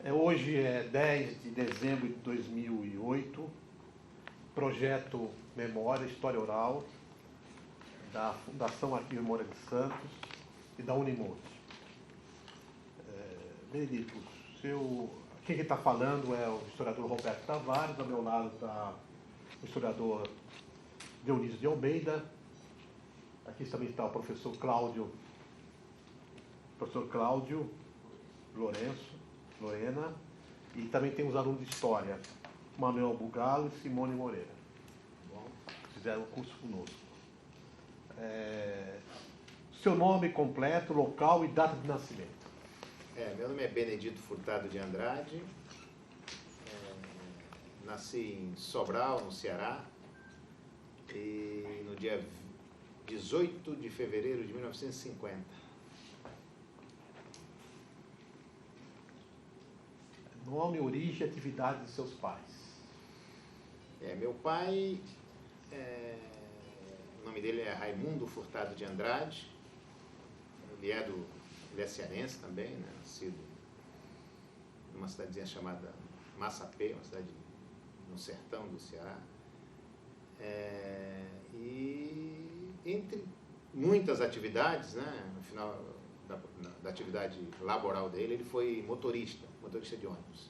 Hoje é 10 de dezembro de 2008, projeto Memória, História Oral, da Fundação Arquivo Memória de Santos e da Unimonte. Benedito, quem está falando é o historiador Roberto Tavares, ao meu lado está o historiador Dionísio de Almeida, aqui também está o professor Cláudio Lorena, e também tem os alunos de História, Manuel Bugalo e Simone Moreira. Bom, fizeram o curso conosco. Seu nome completo, local e data de nascimento. Meu nome é Benedito Furtado de Andrade, nasci em Sobral, no Ceará, e no dia 18 de fevereiro de 1950. Nome, origem e atividade de seus pais. Meu pai, o nome dele é Raimundo Furtado de Andrade, ele é cearense também, né? Nascido numa cidadezinha chamada Massapê, uma cidade no sertão do Ceará. E entre muitas atividades, né, no final da atividade laboral dele, ele foi motorista de ônibus.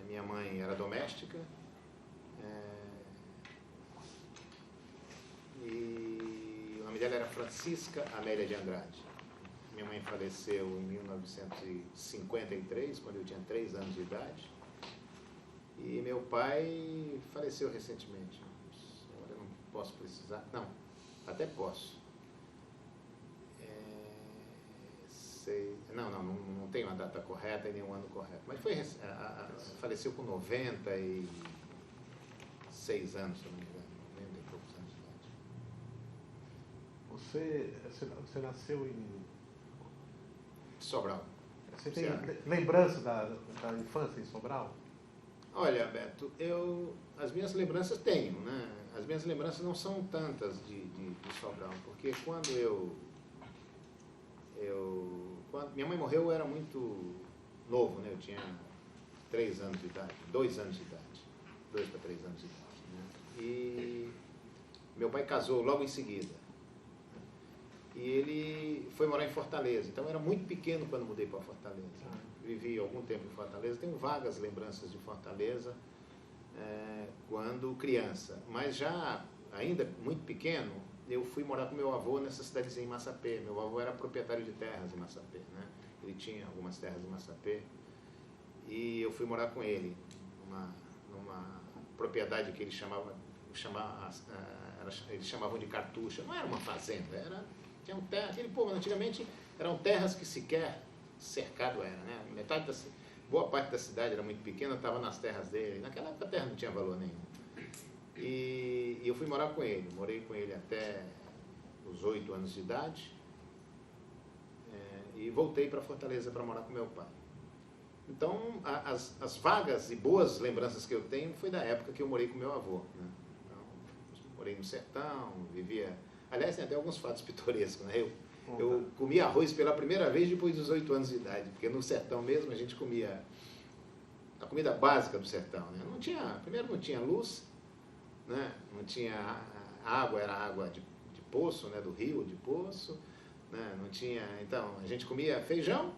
A minha mãe era doméstica, e o nome dela era Francisca Amélia de Andrade. Minha mãe faleceu em 1953, quando eu tinha 3 anos de idade. E meu pai faleceu recentemente. Agora eu não posso precisar. Não, até posso. Não tenho a data correta e nem o ano correto. Mas faleceu com 96 anos, se não me engano. 90 e poucos anos de idade. Você nasceu em Sobral. Você tem lembrança da infância em Sobral? Olha, Beto, as minhas lembranças tenho, né? As minhas lembranças não são tantas de Sobral, porque quando minha mãe morreu, eu era muito novo, né? Eu tinha 3 anos de idade, 2 anos de idade, 2 para 3 anos de idade, né? E meu pai casou logo em seguida. E ele foi morar em Fortaleza, então eu era muito pequeno quando mudei para Fortaleza. Vivi algum tempo em Fortaleza, tenho vagas lembranças de Fortaleza quando criança, mas já ainda muito pequeno, eu fui morar com meu avô nessa cidadezinha em Massapê. Meu avô era proprietário de terras em Massapê, né? Ele tinha algumas terras em Massapê e eu fui morar com ele numa propriedade que eles chamavam de cartucha. Não era uma fazenda, tinha um terra, aquele povo antigamente eram terras que sequer cercado era, né? Boa parte da cidade era muito pequena, estava nas terras dele. Naquela época a terra não tinha valor nenhum. E eu fui morar com ele, morei com ele até os 8 anos de idade, e voltei para Fortaleza para morar com meu pai. Então, as vagas e boas lembranças que eu tenho foi da época que eu morei com meu avô, né? Então, morei no sertão, vivia... Aliás, tem até alguns fatos pitorescos, né? Eu comia arroz pela primeira vez depois dos 8 anos de idade, porque no sertão mesmo a gente comia a comida básica do sertão, né? Primeiro não tinha luz, né? Não tinha água, era água de poço, né? Do rio, de poço, né? Não tinha, então a gente comia feijão,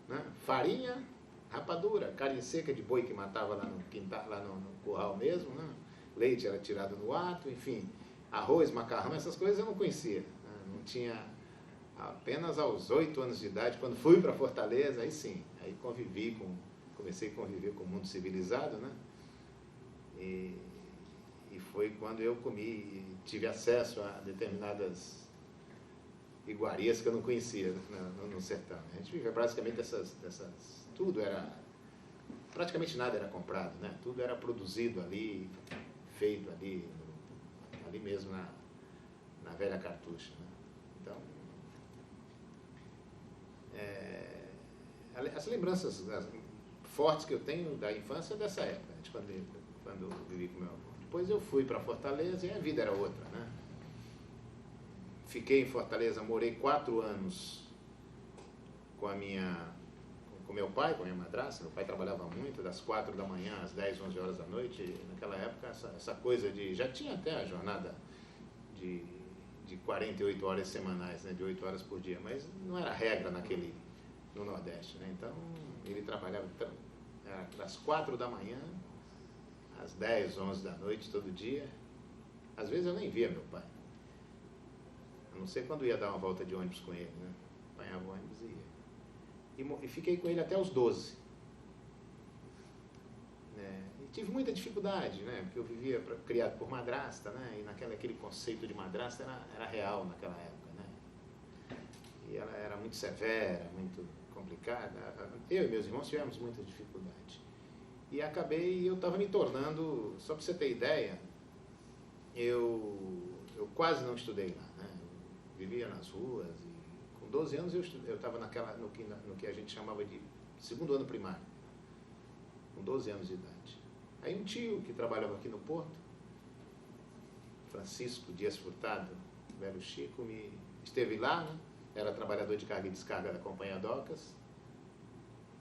né? Farinha, rapadura, carne seca de boi que matava lá no quintal, lá no curral mesmo, né? Leite era tirado no ato, enfim, arroz, macarrão, essas coisas eu não conhecia, né? Não tinha. Apenas aos 8 anos de idade, quando fui para Fortaleza, aí sim, aí comecei a conviver com o mundo civilizado, né? E foi quando eu tive acesso a determinadas iguarias que eu não conhecia no sertão. A gente vivia praticamente tudo era, praticamente nada era comprado, né? Tudo era produzido ali, feito ali mesmo na velha cartucha, né? Então, as lembranças fortes que eu tenho da infância é dessa época, quando eu vivi com meu avô. Depois eu fui para Fortaleza e a vida era outra, né? Fiquei em Fortaleza, morei 4 anos com com meu pai, com minha madrasta. Meu pai trabalhava muito, das 4 da manhã às 10, 11 horas da noite. E naquela época, essa coisa de... Já tinha até a jornada de 48 horas semanais, né, de 8 horas por dia, mas não era regra no Nordeste, né? Então, ele trabalhava das 4 da manhã às 10, 11 da noite, todo dia. Às vezes eu nem via meu pai. A não ser quando ia dar uma volta de ônibus com ele, né? Apanhava o ônibus e ia. E fiquei com ele até os 12. Né? E tive muita dificuldade, né? Porque eu vivia criado por madrasta, né? E aquele conceito de madrasta era real naquela época, né? E ela era muito severa, muito complicada. Eu e meus irmãos tivemos muita dificuldade. E eu estava me tornando, só para você ter ideia, eu quase não estudei lá, né? Eu vivia nas ruas e com 12 anos eu estava no que a gente chamava de segundo ano primário, com 12 anos de idade. Aí um tio que trabalhava aqui no Porto, Francisco Dias Furtado, velho Chico, esteve lá, né? Era trabalhador de carga e descarga da Companhia Docas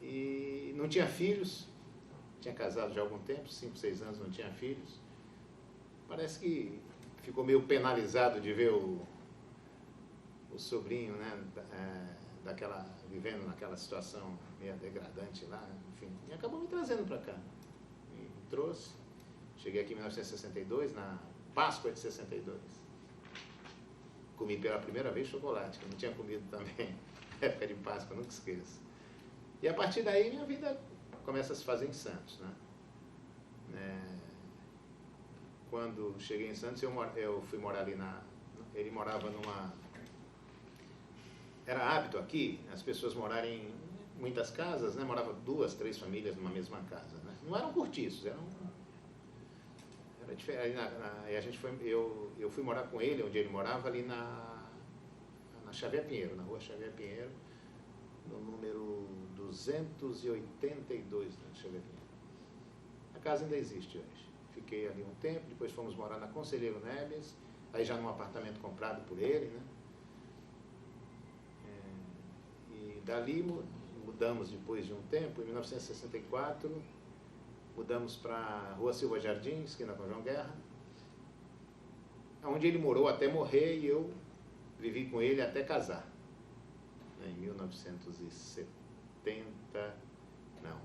e não tinha filhos, tinha casado já há algum tempo, 5, 6 anos, não tinha filhos. Parece que ficou meio penalizado de ver o sobrinho, né, vivendo naquela situação meio degradante lá, enfim. E acabou me trazendo para cá. Me trouxe. Cheguei aqui em 1962, na Páscoa de 62. Comi pela primeira vez chocolate, que eu não tinha comido também. Época de Páscoa, nunca esqueço. E a partir daí minha vida começa a se fazer em Santos, né? Quando cheguei em Santos, eu fui morar ali ele morava era hábito aqui, as pessoas morarem em muitas casas, né? Moravam 2, 3 famílias numa mesma casa, né? Não eram cortiços, era diferente. E eu fui morar com ele, onde ele morava, ali na Xavier Pinheiro, na rua Xavier Pinheiro, no número 282, né? Xavier Pinheiro. A casa ainda existe hoje. Fiquei ali um tempo, depois fomos morar na Conselheiro Neves, aí já num apartamento comprado por ele, né? E dali mudamos depois de um tempo, em 1964, mudamos para a Rua Silva Jardim, esquina com João Guerra, onde ele morou até morrer e eu vivi com ele até casar. Em 1970, não,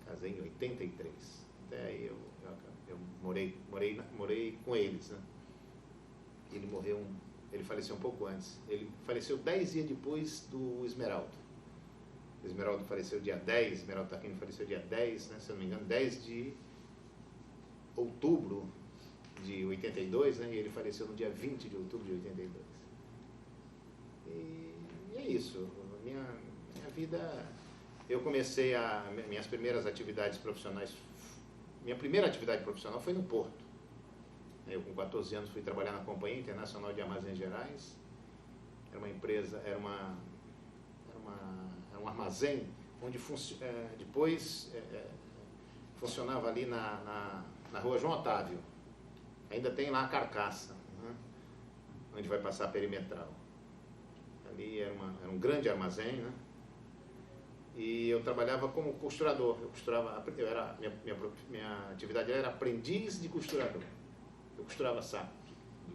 casei em 83. Até aí eu morei com eles, né? Ele faleceu um pouco antes. Ele faleceu 10 dias depois do Esmeraldo. O Esmeraldo faleceu dia 10, Esmeraldo Taquini faleceu dia 10, né? Se eu não me engano, 10 de outubro de 82, né? E ele faleceu no dia 20 de outubro de 82. E é isso. Minha vida... Eu comecei minhas primeiras atividades profissionais. Minha primeira atividade profissional foi no Porto. Eu, com 14 anos, fui trabalhar na Companhia Internacional de Armazéns Gerais. Era uma empresa, era um armazém onde depois funcionava ali na Rua João Otávio. Ainda tem lá a carcaça, né? Onde vai passar a perimetral. Ali era um grande armazém, né? E eu trabalhava como costurador. Minha atividade era aprendiz de costurador. Eu costurava sacos de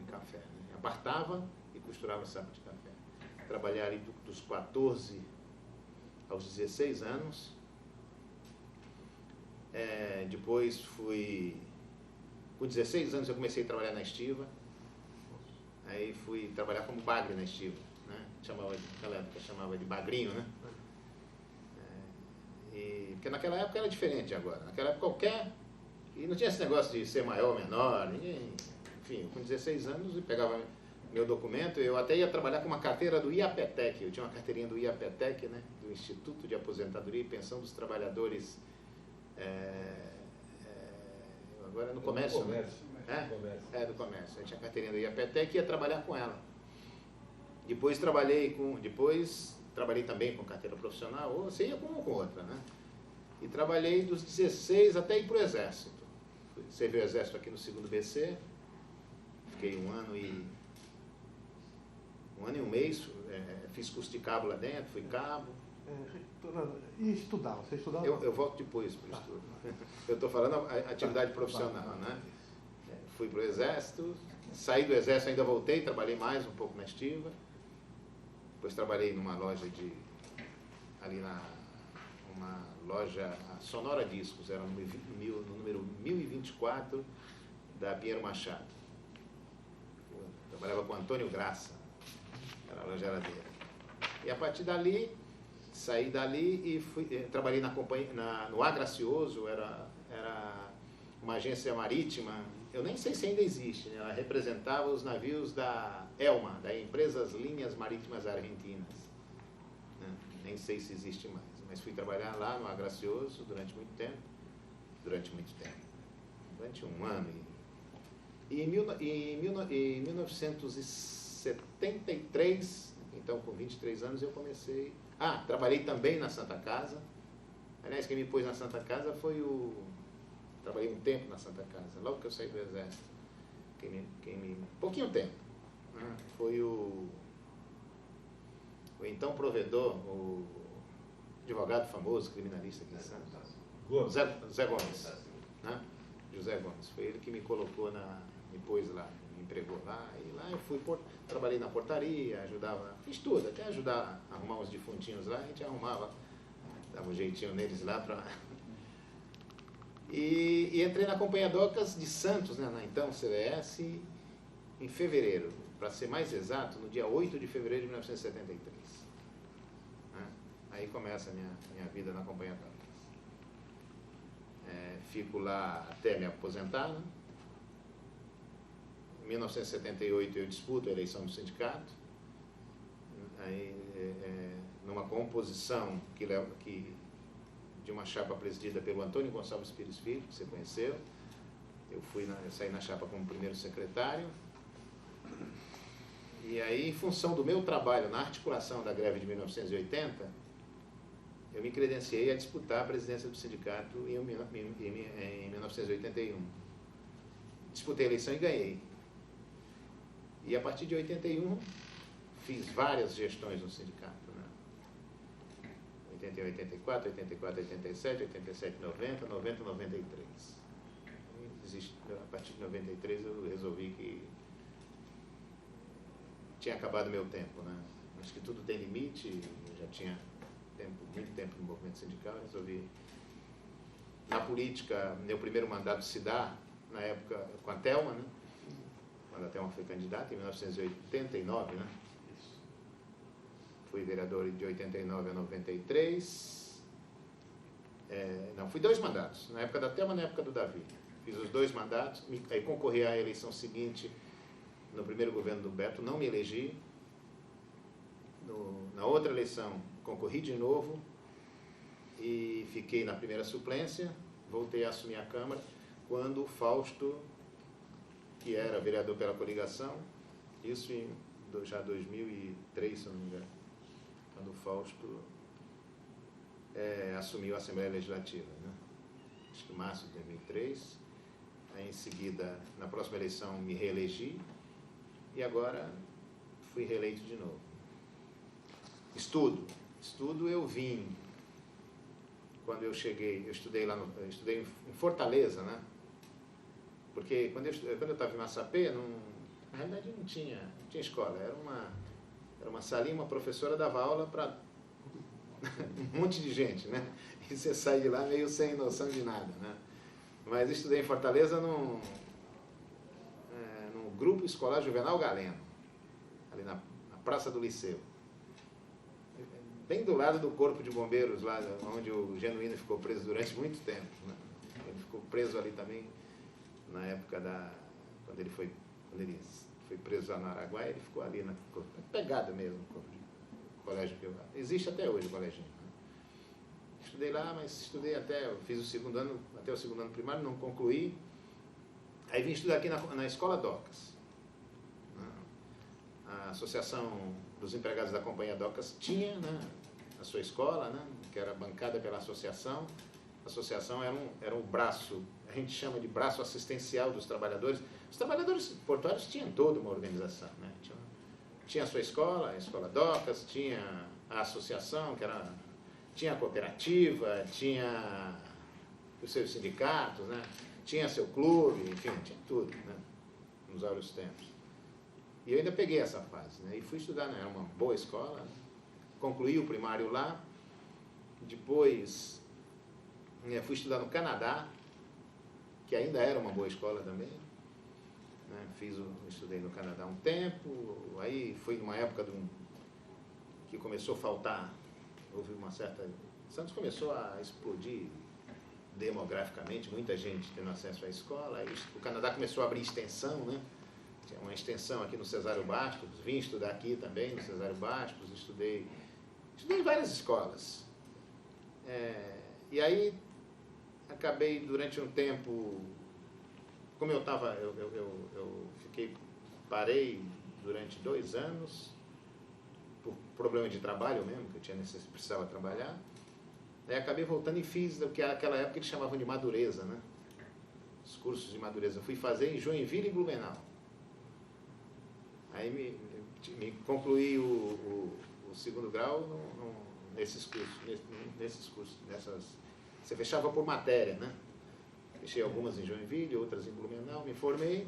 café, né? Apartava e costurava sacos de café. Trabalhei ali dos 14 aos 16 anos. Depois com 16 anos eu comecei a trabalhar na Estiva. Aí fui trabalhar como bagre na Estiva, né? Naquela época chamava de bagrinho, né? Porque naquela época era diferente agora. Naquela época e não tinha esse negócio de ser maior ou menor, ninguém. Enfim, com 16 anos eu pegava meu documento, eu até ia trabalhar com uma carteira do IAPETEC. Eu tinha uma carteirinha do IAPETEC, né? Do Instituto de Aposentadoria e Pensão dos Trabalhadores. Agora no comércio, né? Do comércio. Eu tinha a carteirinha do IAPETEC e ia trabalhar com ela. Depois trabalhei também com carteira profissional, ou você ia com uma ou com outra, né? E trabalhei dos 16 até ir para o Exército. Servi o Exército aqui no 2º BC, fiquei um ano e um mês, fiz curso de cabo lá dentro, fui cabo. E estudar? Você estudava? Eu volto depois para o estudo. Eu estou falando a atividade profissional, né? Fui para o Exército, saí do Exército, ainda voltei, trabalhei mais um pouco na Estiva. Depois trabalhei numa loja uma loja Sonora Discos, era no número 1024 da Pinheiro Machado. Trabalhava com Antônio Graça, era a loja era dele. E a partir dali, saí dali e trabalhei no Agracioso, era uma agência marítima, eu nem sei se ainda existe, né? Ela representava os navios da ELMA, da Empresas Linhas Marítimas Argentinas. Né? Nem sei se existe mais, mas fui trabalhar lá no Agracioso durante um ano. E em 1973, então com 23 anos, eu comecei... trabalhei também na Santa Casa. Aliás, quem me pôs na Santa Casa foi Trabalhei um tempo na Santa Casa, logo que eu saí do Exército. Pouquinho tempo. Né? Foi o então provedor, o advogado famoso, criminalista aqui em Santos. Zé Gomes. Né? José Gomes. Foi ele que me colocou me pôs lá, me empregou lá. E lá eu trabalhei na portaria, fiz tudo, até ajudar a arrumar uns defuntinhos lá, a gente arrumava, dava um jeitinho neles lá para... E entrei na Companhia Docas de Santos, né, na então CVS, em fevereiro, para ser mais exato, no dia 8 de fevereiro de 1973. Né? Aí começa a minha vida na Companhia Docas. Fico lá até me aposentar. Né? Em 1978 eu disputo a eleição do sindicato, aí, numa composição de uma chapa presidida pelo Antônio Gonçalves Pires Filho, que você conheceu. Eu saí na chapa como primeiro secretário. E aí, em função do meu trabalho na articulação da greve de 1980, eu me credenciei a disputar a presidência do sindicato em 1981. Disputei a eleição e ganhei. E a partir de 81, fiz várias gestões no sindicato. 81, 84, 84, 87, 87, 90, 90, 93. A partir de 93 eu resolvi que tinha acabado meu tempo, né? Acho que tudo tem limite, eu já tinha muito tempo no movimento sindical, eu resolvi. Na política, meu primeiro mandato se dá, na época, com a Thelma, né? Quando a Thelma foi candidata, em 1989, né? Fui vereador de 89 a 93. Fui 2 mandatos, na época da Thelma e na época do Davi. Fiz os 2 mandatos, aí concorri à eleição seguinte, no primeiro governo do Beto, não me elegi. Na outra eleição, concorri de novo e fiquei na primeira suplência, voltei a assumir a Câmara, quando o Fausto, que era vereador pela coligação, isso em já 2003, se eu não me engano, quando o Fausto assumiu a Assembleia Legislativa, né? Acho que em março de 2003. Aí, em seguida, na próxima eleição, me reelegi e agora fui reeleito de novo. Estudo eu vim, quando eu cheguei, eu estudei em Fortaleza, né? Porque quando eu estava em Massapê, na realidade não tinha escola, era uma salinha, uma professora dava aula para um monte de gente, né? E você sai de lá meio sem noção de nada, né? Mas eu estudei em Fortaleza no Grupo Escolar Juvenal Galeno, ali na Praça do Liceu. Bem do lado do Corpo de Bombeiros, lá onde o Genuíno ficou preso durante muito tempo. Né? Ele ficou preso ali também, na época quando ele foi preso lá no Araguaia, ele ficou ali, pegada mesmo, no colégio que existe até hoje o colégio. Né? Estudei lá, mas fiz o segundo ano, até o segundo ano primário, não concluí. Aí vim estudar aqui na Escola Docas. A Associação dos Empregados da Companhia Docas tinha, né, a sua escola, né, que era bancada pela associação. A associação era um braço, a gente chama de braço assistencial dos trabalhadores. Os trabalhadores portuários tinham toda uma organização, né? Tinha tinha a sua escola, a Escola Docas, tinha a associação, tinha a cooperativa, tinha os seus sindicatos, né? Tinha seu clube, enfim, tinha tudo, né? Nos áureos tempos. E eu ainda peguei essa fase, né? E fui estudar, né? Era uma boa escola, né? Concluí o primário lá, depois fui estudar no Canadá, que ainda era uma boa escola também, né? Estudei no Canadá um tempo, aí foi numa época que começou a faltar, houve uma certa... Santos começou a explodir demograficamente, muita gente tendo acesso à escola, aí o Canadá começou a abrir extensão, né? Tinha uma extensão aqui no Cesário Bastos, vim estudar aqui também no Cesário Bastos, estudei em várias escolas. E aí acabei durante um tempo, como eu estava, parei durante 2 anos, por problema de trabalho mesmo, que eu precisava trabalhar. Aí acabei voltando e fiz o que aquela época eles chamavam de madureza, né? Os cursos de madureza. Eu fui fazer em Joinville e Blumenau. Aí me concluí o 2º grau nesses cursos. Você fechava por matéria, né? Fechei algumas em Joinville, outras em Blumenau, me formei.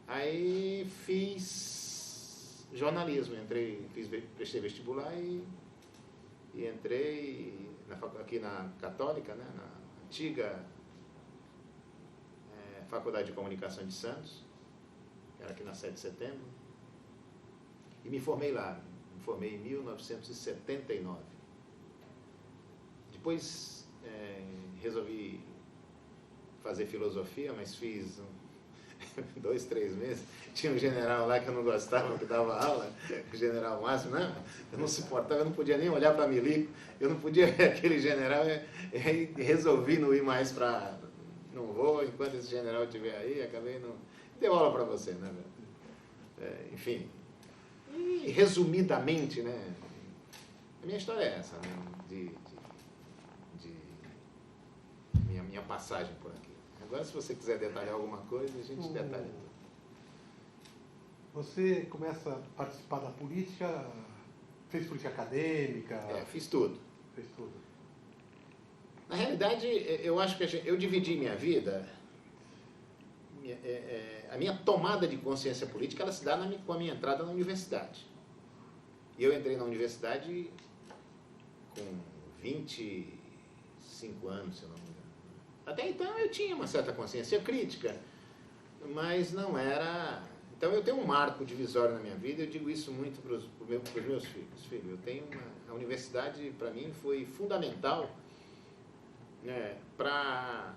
Aí fiz jornalismo, prestei vestibular e entrei aqui na Católica, né? Na antiga Faculdade de Comunicação de Santos, que era aqui na 7 de Setembro, e me formei lá. Me formei em 1979. Depois resolvi fazer filosofia, mas fiz 2, 3 meses. Tinha um general lá que eu não gostava, que dava aula, o general Márcio, não, eu não suportava, eu não podia nem olhar para Milico, eu não podia ver aquele general, e aí resolvi não ir mais para... Não vou, enquanto esse general estiver aí, acabei não... Deu aula para você, né? Enfim, e resumidamente, né? A minha história é essa, né? Minha passagem por aqui. Agora, se você quiser detalhar alguma coisa, a gente detalha tudo. Você começa a participar da política, fez política acadêmica? Fiz tudo. Fez tudo. Na realidade, eu acho que eu dividi minha vida, a minha tomada de consciência política, ela se dá com a minha entrada na universidade. E eu entrei na universidade com 25 anos, se eu não me engano. Até então eu tinha uma certa consciência crítica, mas não era... Então eu tenho um marco divisório na minha vida, eu digo isso muito para os meus filhos. Filho, eu tenho a universidade, para mim, foi fundamental, né, para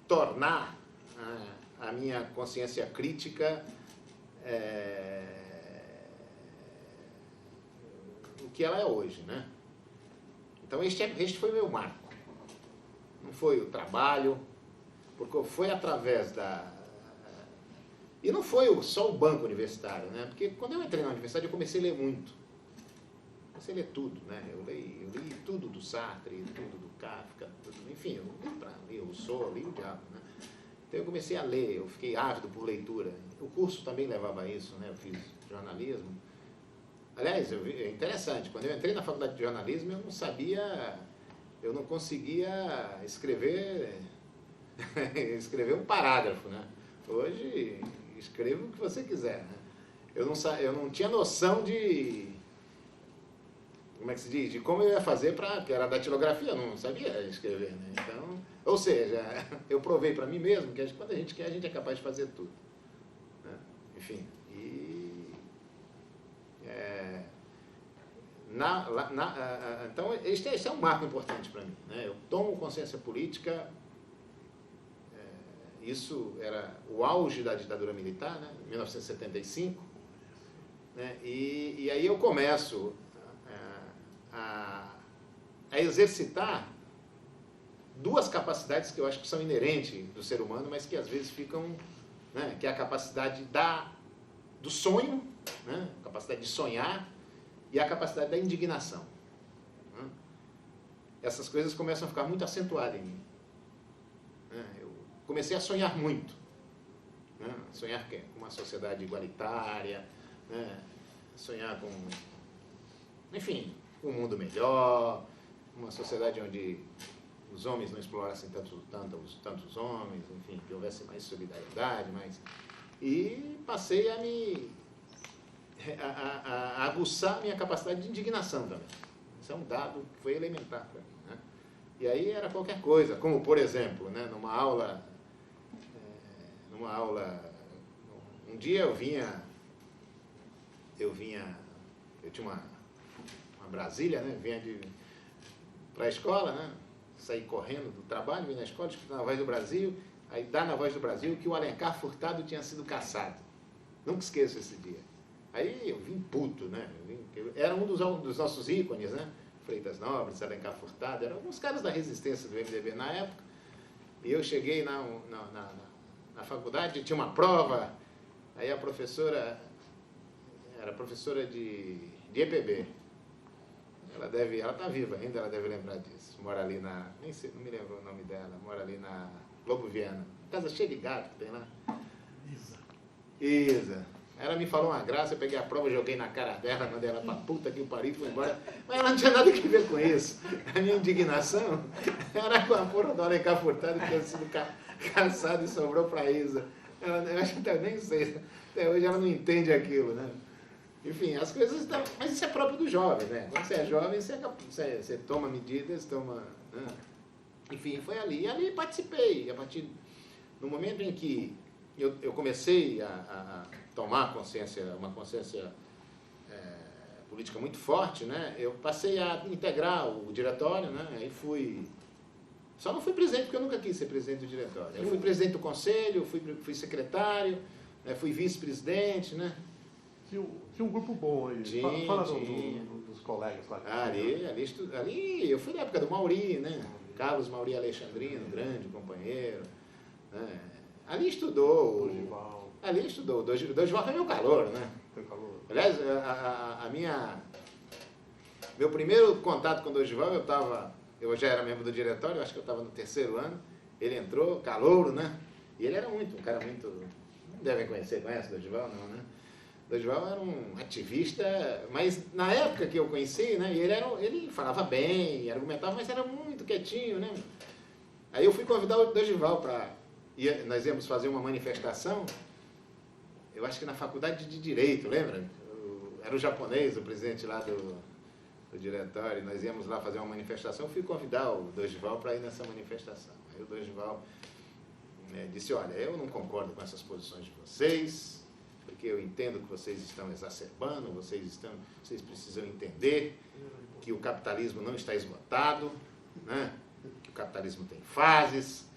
tornar a minha consciência crítica o que ela é hoje, né? Então este foi o meu marco. Não foi o trabalho, porque foi através e não foi só o banco universitário, né? Porque quando eu entrei na universidade eu comecei a ler muito. Comecei a ler tudo, né? Eu li tudo do Sartre, tudo do Kafka, tudo, enfim, eu li para ler o Rousseau, eu li o diabo, né? Então eu comecei a ler, eu fiquei ávido por leitura. O curso também levava a isso, né? Eu fiz jornalismo. Aliás, é interessante, quando eu entrei na faculdade de jornalismo, eu não conseguia escrever um parágrafo, né? Hoje, escreva o que você quiser, né? Eu não tinha noção como é que se diz? De como eu ia fazer que era datilografia, eu não sabia escrever, né? Então, ou seja, eu provei para mim mesmo que quando a gente quer, a gente é capaz de fazer tudo, né? Enfim, então, esse é um marco importante para mim, né? Eu tomo consciência política, isso era o auge da ditadura militar, né? 1975, né? E aí eu começo a exercitar 2 capacidades que eu acho que são inerentes do ser humano, mas que às vezes ficam, né? Que é a capacidade do sonho, né? A capacidade de sonhar, e a capacidade da indignação, né? Essas coisas começam a ficar muito acentuadas em mim, né? Eu comecei a sonhar muito, né? Sonhar com uma sociedade igualitária, né? Sonhar com, enfim, um mundo melhor, uma sociedade onde os homens não explorassem tantos homens, enfim, que houvesse mais solidariedade, E passei a aguçar a minha capacidade de indignação também. Isso é um dado que foi elementar para mim, né? E aí era qualquer coisa, como, por exemplo, né, numa aula, um dia eu tinha uma Brasília, né, vinha para a escola, né, saí correndo do trabalho, vim na escola, escutando a Voz do Brasil, aí dá na Voz do Brasil que o Alencar Furtado tinha sido cassado. Nunca esqueço esse dia. Aí eu vim puto, né? Era um dos nossos ícones, né? Freitas Nobres, Alencar Furtado, eram alguns caras da resistência do MDB na época. E eu cheguei na faculdade, tinha uma prova, aí a professora era professora de EPB. Ela está viva ainda, ela deve lembrar disso. Mora ali nem sei, não me lembro o nome dela, mora ali na Globo Viana. Casa cheia de gato que tem lá. Isa. Ela me falou uma graça, eu peguei a prova, joguei na cara dela, mandei ela pra puta que o pariu e fui embora. Mas ela não tinha nada a ver com isso. A minha indignação era com a porra do Alencar Furtado que tinha sido caçado e sobrou pra Isa. Eu acho que até nem sei. Até hoje ela não entende aquilo, né? Enfim, as coisas estão... Mas isso é próprio do jovem, né? Quando você é jovem, você toma medidas, né? Enfim, foi ali. E ali participei. No momento em que eu comecei a tomar uma consciência política muito forte, né? Eu passei a integrar o diretório, né? Aí só não fui presidente porque eu nunca quis ser presidente do diretório. Eu fui presidente do conselho, fui secretário, né? Fui vice-presidente, né? Tinha um grupo bom aí. Fala dos colegas lá. Ali eu fui na época do Mauri, né? Carlos Mauri Alexandrino, grande companheiro, né? Ali estudou. O Dorival foi meu calor, né? Foi calor. Aliás, meu primeiro contato com o Dorival, eu já era membro do diretório, acho que eu estava no 3º ano. Ele entrou, calouro, né? E ele era um cara muito... Não devem conhece o Dorival, não, né? O Dorival era um ativista, mas na época que eu conheci, né? Ele falava bem, argumentava, mas era muito quietinho, né? Aí eu fui convidar o Dorival nós íamos fazer uma manifestação, eu acho que na faculdade de Direito, lembra? Era o japonês, o presidente lá do diretório, nós íamos lá fazer uma manifestação, eu fui convidar o Dorival para ir nessa manifestação. Aí o Dorival disse, olha, eu não concordo com essas posições de vocês, porque eu entendo que vocês estão exacerbando, vocês precisam entender que o capitalismo não está esgotado, né? Que o capitalismo tem fases,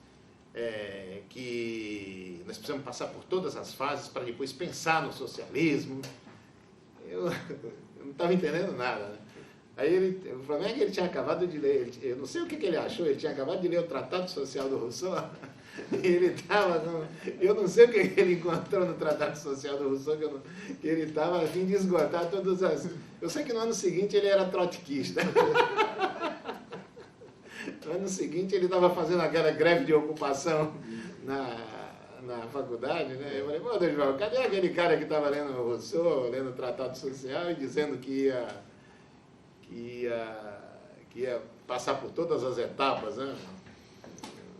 que nós precisamos passar por todas as fases para depois pensar no socialismo. Eu não estava entendendo nada, né? Aí o problema é que ele tinha acabado de ler, eu não sei o que ele achou, ele tinha acabado de ler o Tratado Social do Rousseau, e ele estava, eu não sei o que ele encontrou no Tratado Social do Rousseau, que ele estava a fim de esgotar todas as... Eu sei que no ano seguinte ele era trotskista. No ano seguinte ele estava fazendo aquela greve de ocupação na faculdade, né? Eu falei, pô, Dorival, cadê aquele cara que estava lendo o Rousseau, lendo o Tratado Social e dizendo que ia passar por todas as etapas, né?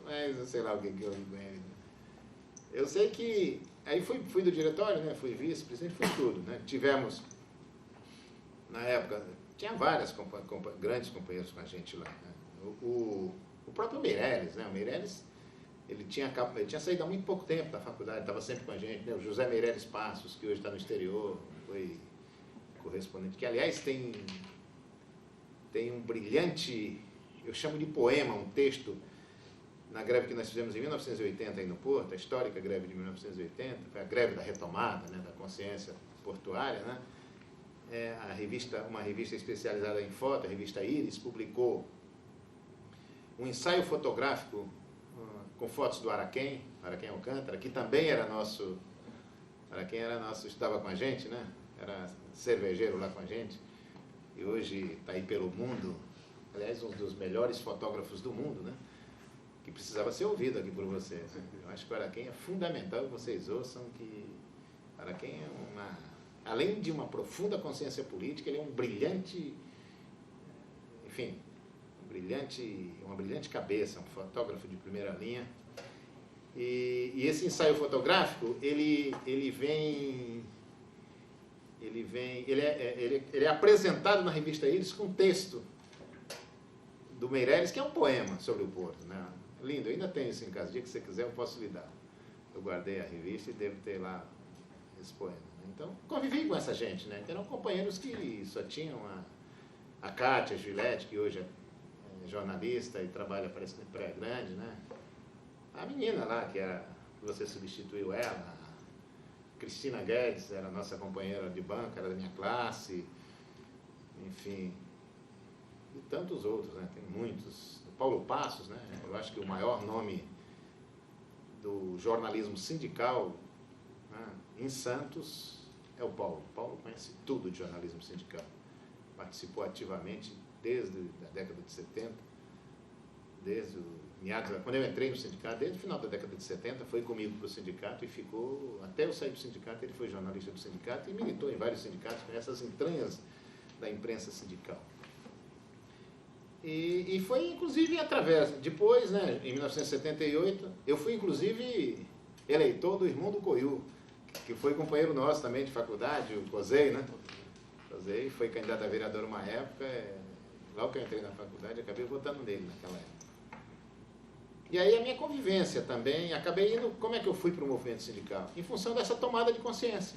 Mas eu sei lá o que eu li com ele. Eu sei que... Aí fui do diretório, né? Fui vice-presidente, fui tudo, né? Tivemos, na época, tinha vários grandes companheiros com a gente lá, né? O próprio Meirelles, né? O Meirelles, ele tinha saído há muito pouco tempo da faculdade, estava sempre com a gente, né? O José Meirelles Passos, que hoje está no exterior, foi correspondente, que aliás tem um brilhante, eu chamo de poema, um texto, na greve que nós fizemos em 1980 aí no Porto, a histórica greve de 1980, foi a greve da retomada, né, da consciência portuária, né? Uma revista especializada em foto, a revista Iris, publicou um ensaio fotográfico com fotos do Araquém Alcântara, que também era nosso, estava com a gente, né? Era cervejeiro lá com a gente, e hoje está aí pelo mundo, aliás, um dos melhores fotógrafos do mundo, né? que precisava ser ouvido aqui por vocês. Né? Eu acho que o Araquém é fundamental que vocês ouçam que o Araquém é além de uma profunda consciência política, ele é um brilhante, enfim, uma brilhante cabeça, um fotógrafo de primeira linha. E esse ensaio fotográfico, ele é apresentado na revista Íris com um texto do Meirelles, que é um poema sobre o Porto, né? Lindo, eu ainda tenho isso em casa, o dia que você quiser eu posso lhe dar. Eu guardei a revista e devo ter lá esse poema. Então, convivi com essa gente, né? Eram companheiros que só tinham a Kátia Gillette, que hoje é jornalista e trabalha, parece, em Praia Grande, né? A menina lá, que você substituiu ela, a Cristina Guedes, era nossa companheira de banca, era da minha classe, enfim, e tantos outros, né? Tem muitos. O Paulo Passos, né? Eu acho que o maior nome do jornalismo sindical, né, em Santos é o Paulo. O Paulo conhece tudo de jornalismo sindical. Participou ativamente desde a década de 70, desde o meados, quando eu entrei no sindicato, desde o final da década de 70, foi comigo para o sindicato e ficou, até eu sair do sindicato, ele foi jornalista do sindicato e militou em vários sindicatos, conhece as entranhas da imprensa sindical. E foi, inclusive, através, depois, né, em 1978, eu fui, inclusive, eleitor do irmão do Coiú, que foi companheiro nosso também de faculdade, o Cosei, né? Cosei foi candidato a vereador uma época, logo que eu entrei na faculdade, acabei votando nele naquela época. E aí a minha convivência também, acabei indo, como é que eu fui para o movimento sindical? Em função dessa tomada de consciência,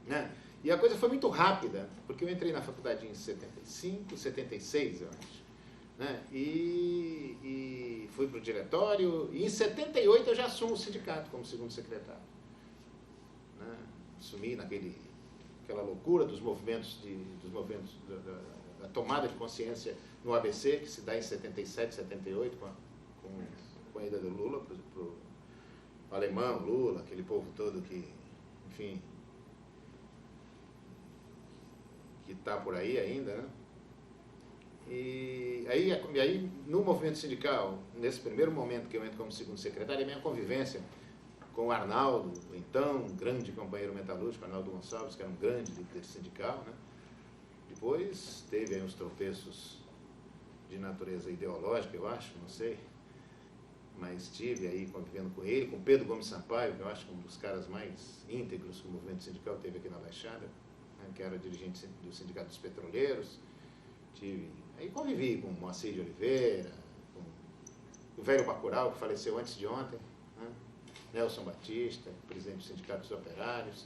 né? E a coisa foi muito rápida, porque eu entrei na faculdade em 75, 76, eu acho, né? E fui para o diretório, e em 78 eu já assumo o sindicato como segundo secretário, né? Assumi aquela loucura dos movimentos, da tomada de consciência no ABC, que se dá em 77, 78, com a ida do Lula para o alemão, Lula, aquele povo todo que, enfim, que está por aí ainda, né? E aí, no movimento sindical, nesse primeiro momento que eu entro como segundo secretário, a minha convivência com o Arnaldo, então grande companheiro metalúrgico, Arnaldo Gonçalves, que era um grande líder sindical, né? Depois teve aí uns tropeços de natureza ideológica, eu acho, não sei, mas estive aí convivendo com ele, com Pedro Gomes Sampaio, que eu acho que um dos caras mais íntegros que o movimento sindical teve aqui na Baixada, né, que era dirigente do Sindicato dos Petroleiros. Aí convivi com Moacir de Oliveira, com o velho Bacurau, que faleceu antes de ontem, né, Nelson Batista, presidente do Sindicato dos Operários.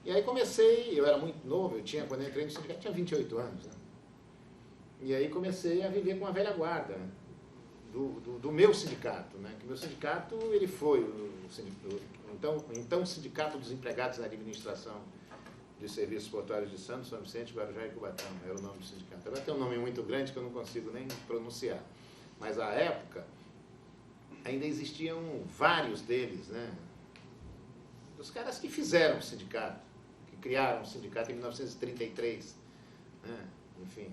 E aí comecei, eu era muito novo, quando eu entrei no sindicato, tinha 28 anos, né? E aí comecei a viver com a velha guarda, né, do meu sindicato, né? Que meu sindicato, ele foi então Sindicato dos Empregados na Administração de Serviços Portuários de Santos, São Vicente, Guarujá e Cubatão, era o nome do sindicato. Agora tem um nome muito grande que eu não consigo nem pronunciar, mas à época ainda existiam vários deles, né? Os caras que fizeram o sindicato, que criaram o sindicato em 1933, né? Enfim.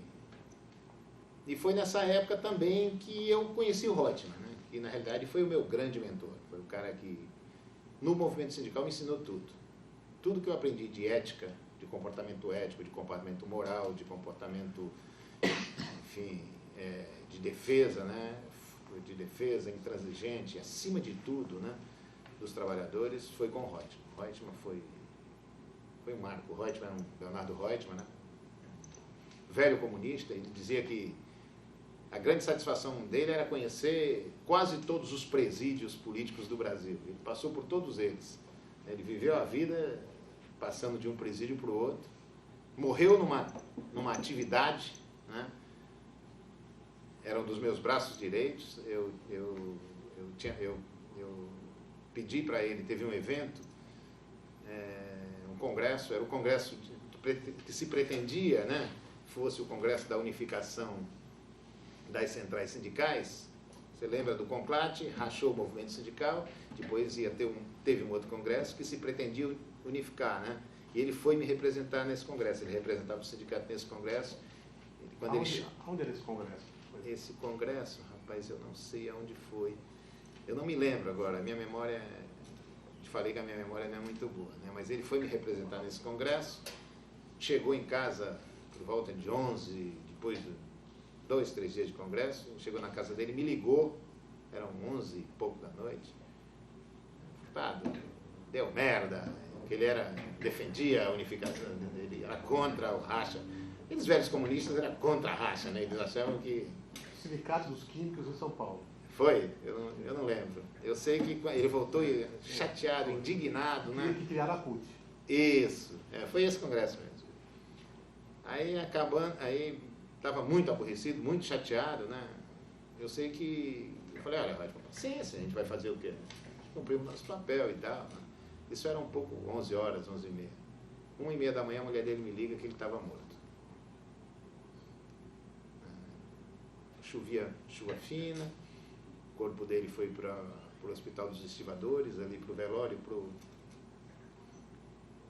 E foi nessa época também que eu conheci o Reutemann, né? Que na realidade foi o meu grande mentor. Foi o cara que, no movimento sindical, me ensinou tudo. Tudo que eu aprendi de ética, de comportamento ético, de comportamento moral, de comportamento, enfim, de defesa, né? De defesa intransigente, acima de tudo, né? Dos trabalhadores, foi com o Reutemann. O Reutemann foi um marco. O Reutemann era um Leonardo Reutemann, né? Velho comunista, ele dizia que a grande satisfação dele era conhecer quase todos os presídios políticos do Brasil. Ele passou por todos eles. Ele viveu a vida passando de um presídio para o outro. Morreu numa atividade, né? Era um dos meus braços direitos. Eu pedi para ele, teve um evento, um congresso, era o congresso que se pretendia, né, fosse o congresso da unificação das centrais sindicais. Você lembra do Conclate, rachou o movimento sindical, depois teve um outro congresso que se pretendia unificar, né? E ele foi me representar nesse congresso, ele representava o sindicato nesse congresso. Onde era esse congresso? Esse congresso, Rapaz, eu não sei aonde foi. Eu não me lembro agora, a minha memória, te falei que a minha memória não é muito boa, né? Mas ele foi me representar nesse congresso, chegou em casa por volta de 11, depois de 2, 3 dias de congresso, chegou na casa dele, me ligou, eram 11 e pouco da noite, Furtado, deu merda, que ele defendia a unificação, ele era contra o racha. Aqueles velhos comunistas eram contra a racha, né? Eles achavam que... Sindicato dos Químicos em São Paulo. Foi? Eu não lembro. Eu sei que ele voltou chateado, indignado, né? Que criaram a CUT. Isso, foi esse congresso mesmo. Aí aí estava muito aborrecido, muito chateado, né? Eu sei que... Eu falei, olha, vai com paciência, a gente vai fazer o quê? Cumprimos nosso papel e tal, né? Isso era um pouco 11 horas, 11h30. 1h30 da manhã a mulher dele me liga que ele estava morto. Chovia chuva fina, o corpo dele foi para o Hospital dos Estivadores, ali para o velório,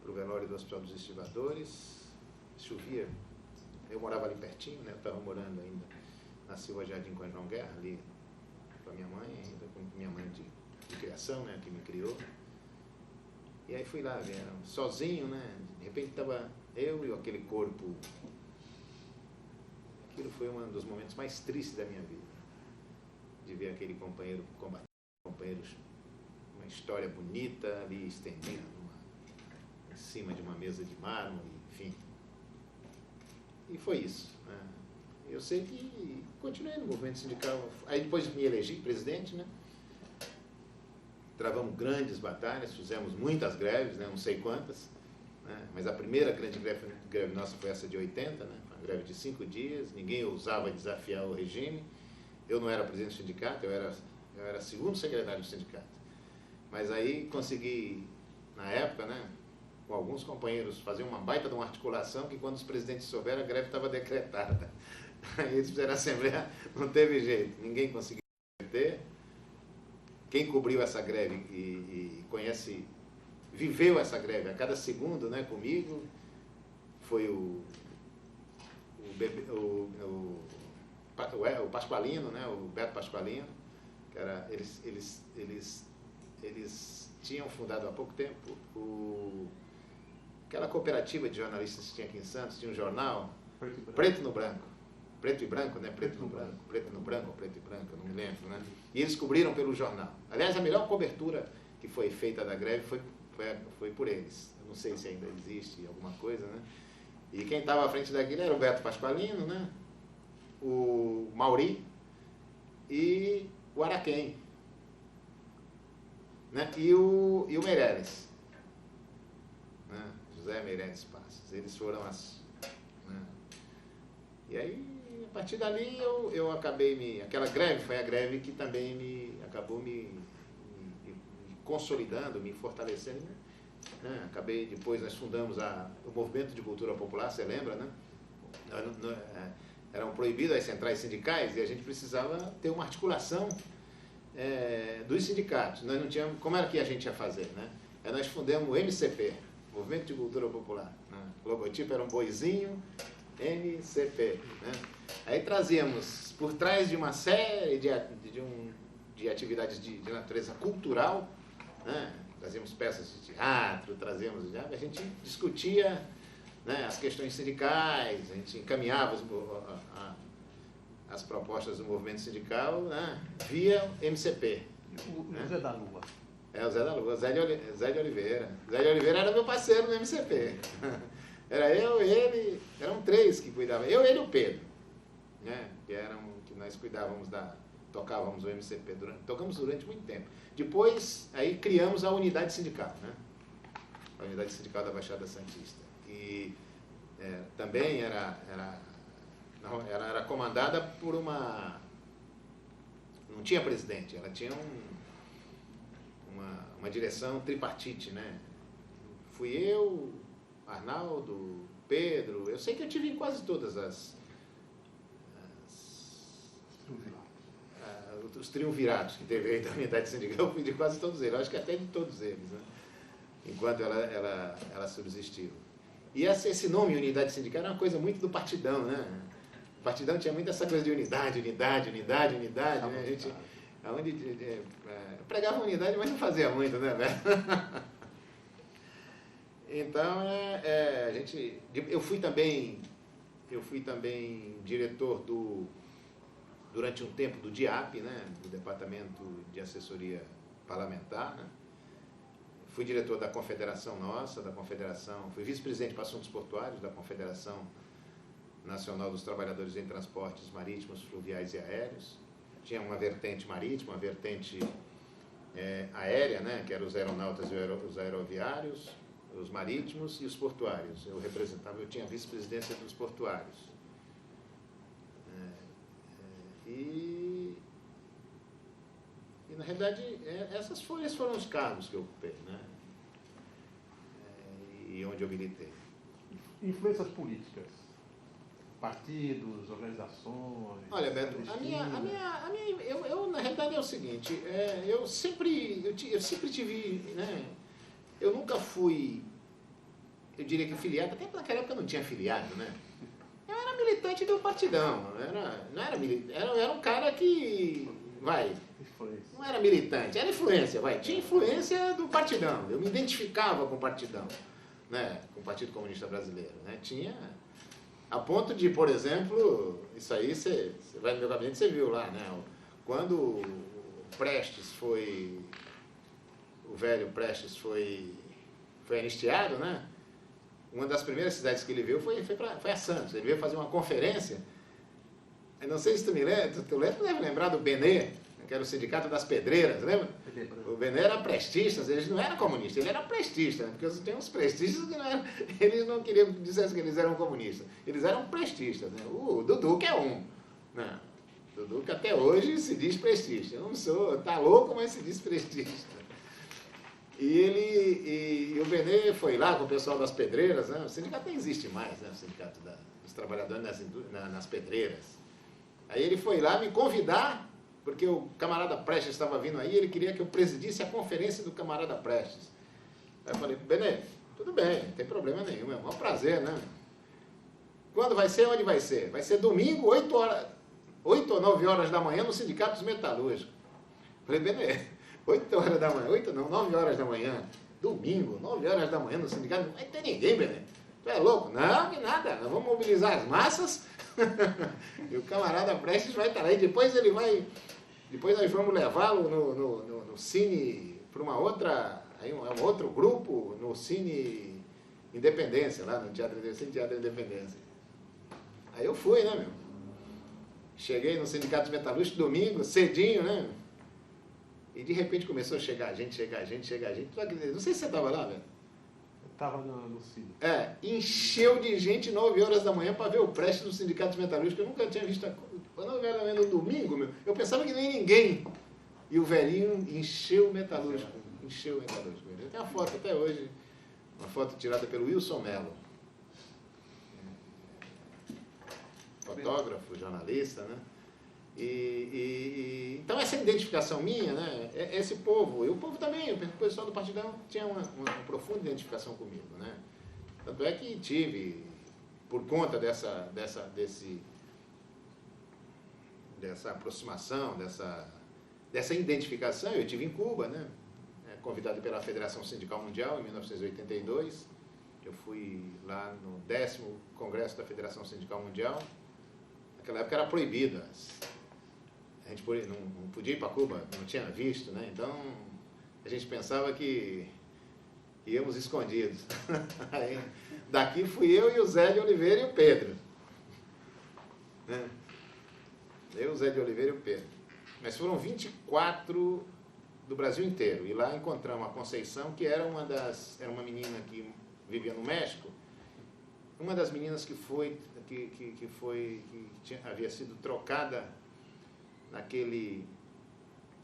pro velório do Hospital dos Estivadores. Chovia, eu morava ali pertinho, né? Eu estava morando ainda na Silva Jardim com a João Guerra, ali com a minha mãe, ainda com minha mãe de criação, né? Que me criou. E aí fui lá, sozinho, né? De repente estava eu e aquele corpo. Aquilo foi um dos momentos mais tristes da minha vida. De ver aquele companheiro combater, uma história bonita ali estendida em cima de uma mesa de mármore, enfim. E foi isso, né? Eu sei que continuei no movimento sindical. Aí depois me elegi presidente, né? Travamos grandes batalhas, fizemos muitas greves, né? Não sei quantas, né? Mas a primeira grande greve nossa foi essa de 80, né? Uma greve de 5 dias, ninguém ousava desafiar o regime. Eu não era presidente do sindicato, eu era segundo secretário do sindicato. Mas aí consegui, na época, né, com alguns companheiros, fazer uma baita de uma articulação que quando os presidentes souberam, a greve estava decretada. Aí eles fizeram a assembleia, não teve jeito, ninguém conseguiu ter. Quem cobriu essa greve e conhece, viveu essa greve a cada segundo, né, comigo, foi o Pasqualino, né, o Beto Pasqualino, que era, eles tinham fundado há pouco tempo aquela cooperativa de jornalistas que tinha aqui em Santos, tinha um jornal, Preto no Branco. Preto e branco, né? Preto no branco, preto no branco, preto e branco, eu não me lembro, né? E eles cobriram pelo jornal. Aliás, a melhor cobertura que foi feita da greve foi por eles. Eu não sei se ainda existe alguma coisa, né? E quem estava à frente daquilo era o Beto Pasqualino, né? O Mauri e o Araquém, né? E o Meirelles, né? José Meirelles Passos. Eles foram né? E aí, a partir dali, eu acabei aquela greve foi a greve que também acabou me consolidando, me fortalecendo, né? Acabei, depois nós fundamos o Movimento de Cultura Popular, você lembra, né? Eram proibidas as centrais sindicais e a gente precisava ter uma articulação dos sindicatos. Nós não tínhamos, como era que a gente ia fazer, né? Nós fundamos o MCP, Movimento de Cultura Popular, né? O logotipo era um boizinho, MCP, né? Aí trazíamos, por trás de uma série de atividades de natureza cultural, né? Trazíamos peças de teatro, a gente discutia, né, as questões sindicais, a gente encaminhava as propostas do movimento sindical, né, via MCP. O Zé da Lua. O Zé da Lua, Zé de Oliveira. Zé de Oliveira era meu parceiro no MCP. Era eu, ele, eram 3 que cuidavam. Eu, ele e o Pedro, né? Que nós cuidávamos tocávamos o MCP, tocamos durante muito tempo. Depois, aí criamos a unidade sindical, né? A unidade sindical da Baixada Santista. E também era comandada por uma... Não tinha presidente, ela tinha uma direção tripartite, né? Fui eu, Arnaldo, Pedro, eu sei que eu tive em quase todas os triunvirados que teve aí da unidade sindical, eu fui de quase todos eles, acho que até de todos eles, né? Enquanto ela subsistiu. E esse nome, unidade sindical, era uma coisa muito do partidão, né? Partidão tinha muito essa coisa de unidade, né? A gente, pregava unidade, mas não fazia muito, né, velho? Então, eu fui também diretor durante um tempo do DIAP, né, do Departamento de Assessoria Parlamentar, né? Fui diretor da Confederação fui vice-presidente para assuntos portuários da Confederação Nacional dos Trabalhadores em Transportes Marítimos, Fluviais e Aéreos. Tinha uma vertente marítima, uma vertente aérea, né, que eram os aeronautas e os aeroviários, os marítimos e os portuários. Eu tinha a vice-presidência dos portuários. E na realidade, esses foram os cargos que eu ocupei, né? E onde eu militei. Influências políticas, partidos, organizações... Olha, Beto, eu na realidade é o seguinte, eu sempre tive, né? Eu nunca fui, eu diria que filiado, até naquela época eu não tinha filiado, né? Eu era militante do partidão, era um cara que, não era militante, era influência, tinha influência do partidão, eu me identificava com o partidão, né? Com o Partido Comunista Brasileiro, né? Tinha, a ponto de, por exemplo, isso aí, você vai no meu gabinete, você viu lá, né? Quando o velho Prestes foi anistiado, né? Uma das primeiras cidades que ele veio foi a Santos. Ele veio fazer uma conferência. Eu não sei se tu deve lembrar do Benê, que era o Sindicato das Pedreiras, lembra? O Benê era prestista, eles não eram comunistas, ele era prestista, né? Porque tem uns prestistas que eles não queriam dizer que eles eram comunistas, eles eram prestistas, né? O Dudu que é um, né? O Dudu que até hoje se diz prestista. Eu não sou, tá louco, mas se diz prestista. E o Benê foi lá com o pessoal das pedreiras, né? O sindicato nem existe mais, né? O sindicato dos trabalhadores nas pedreiras. Aí ele foi lá me convidar, porque o camarada Prestes estava vindo aí, ele queria que eu presidisse a conferência do camarada Prestes. Aí eu falei, Benê, tudo bem, não tem problema nenhum, é um prazer, né? Quando vai ser? Onde vai ser? Vai ser domingo, 8 ou 9 horas da manhã, no Sindicato dos Metalúrgicos. Falei, Benê, 8 horas da manhã, 9 horas da manhã, domingo, 9 horas da manhã no sindicato, não vai ter ninguém, Benê. Tu é louco? Não, que nada, nós vamos mobilizar as massas e o camarada Prestes vai estar aí. Depois nós vamos levá-lo no Cine, para um outro grupo, no Cine Independência, lá no Cine Teatro Independência. Aí eu fui, né, meu? Cheguei no Sindicato dos Metalúrgicos domingo, cedinho, né? E de repente começou a chegar gente. Não sei se você estava lá, velho. Eu estava no Cine. Encheu de gente 9 horas da manhã para ver o Prestes no Sindicato dos Metalúrgicos. Eu nunca tinha visto quando eu era no domingo, meu. Eu pensava que nem ninguém. E o velhinho encheu o metalúrgico. Eu tenho uma foto até hoje, uma foto tirada pelo Wilson Mello. Fotógrafo, jornalista, né? Então essa identificação minha, né, esse povo, e o povo também, o pessoal do Partidão tinha uma profunda identificação comigo, né? Tanto é que tive, por conta dessa aproximação, dessa identificação, eu estive em Cuba, né? Convidado pela Federação Sindical Mundial em 1982, eu fui lá no 10º Congresso da Federação Sindical Mundial. Naquela época era proibido, a gente não podia ir para Cuba, não tinha visto, né? Então a gente pensava que íamos escondidos. Aí, daqui fui eu e o Zé de Oliveira e o Pedro, né? Eu, o Zé de Oliveira e o Pedro. Mas foram 24 do Brasil inteiro. E lá encontramos a Conceição, que era uma menina que vivia no México, uma das meninas que havia sido trocada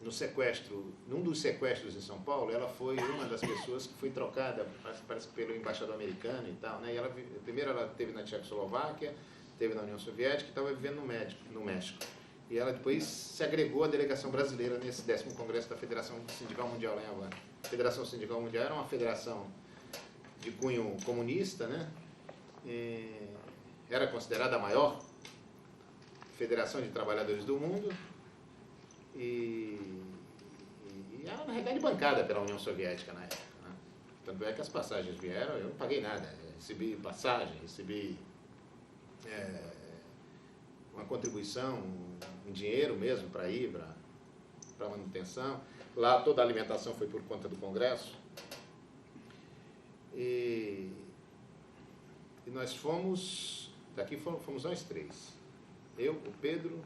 no sequestro, num dos sequestros em São Paulo. Ela foi uma das pessoas que foi trocada, parece que pelo embaixador americano e tal, né? E primeiro ela esteve na Tchecoslováquia, esteve na União Soviética e estava vivendo no México. E ela depois se agregou à delegação brasileira nesse 10º Congresso da Federação Sindical Mundial lá em Havana. A Federação Sindical Mundial era uma federação de cunho comunista, né? Era considerada a maior Federação de Trabalhadores do Mundo, e era, na realidade, bancada pela União Soviética na época, né? Tanto é que as passagens vieram, eu não paguei nada, recebi passagem, recebi uma contribuição em dinheiro mesmo para ir, para manutenção. Lá toda a alimentação foi por conta do Congresso. E nós fomos, daqui fomos nós três. Eu, o Pedro,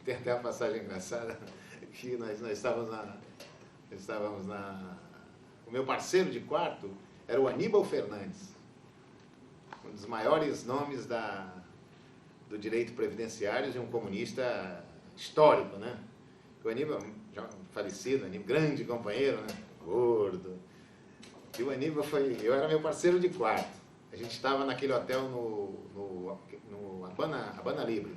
tem até uma passagem engraçada, que nós estávamos o meu parceiro de quarto era o Aníbal Fernandes, um dos maiores nomes do direito previdenciário e um comunista histórico, né? O Aníbal, já falecido, Aníbal, grande companheiro, né? Gordo. E o Aníbal eu era meu parceiro de quarto. A gente estava naquele hotel no Habana Libre,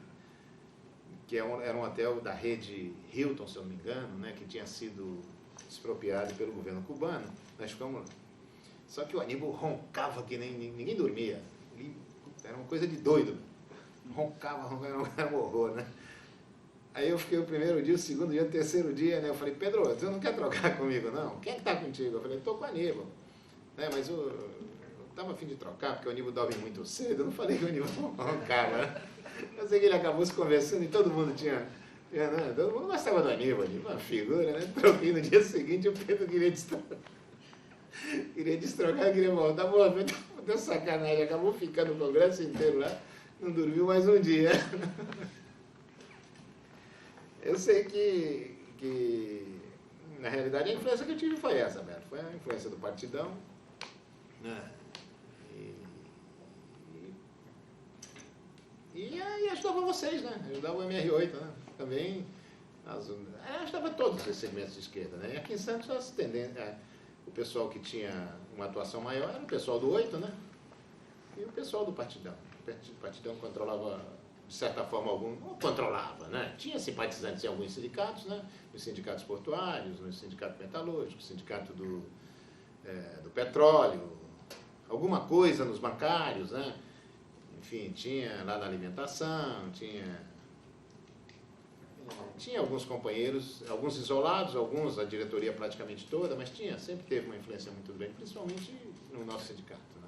que era um hotel da rede Hilton, se eu não me engano, né? Que tinha sido expropriado pelo governo cubano. Nós ficamos lá. Só que o Aníbal roncava que nem ninguém dormia. Era uma coisa de doido. Roncava, era um horror, né? Aí eu fiquei o primeiro dia, o segundo dia, o terceiro dia, né? Eu falei, Pedro, você não quer trocar comigo, não? Quem é que tá contigo? Eu falei, tô com o Aníbal. Né? Mas eu tava a fim de trocar, porque o Aníbal dorme muito cedo. Eu não falei que o Aníbal roncava, né? Eu sei que ele acabou se conversando e todo mundo tinha né? Todo mundo gostava do Aníbal, uma figura, né? Troquei no dia seguinte, o Pedro queria destrocar, queria voltar. Pô, deu sacanagem, acabou ficando o congresso inteiro lá, não dormiu mais um dia. Eu sei que na realidade, a influência que eu tive foi essa, Beto. Foi a influência do Partidão, né? E ajudava vocês, né? Ajudava o MR8, né? Também ajudava todos os segmentos de esquerda, né? E aqui em Santos, o pessoal que tinha uma atuação maior era o pessoal do 8, né? E o pessoal do Partidão. O Partidão controlava, de certa forma, não controlava, né? Tinha simpatizantes em alguns sindicatos, né? Nos sindicatos portuários, no sindicato metalúrgico, no sindicato do petróleo, alguma coisa nos bancários, né? Enfim, tinha lá na alimentação, tinha alguns companheiros, alguns isolados, alguns a diretoria praticamente toda, mas sempre teve uma influência muito grande, principalmente no nosso sindicato, né?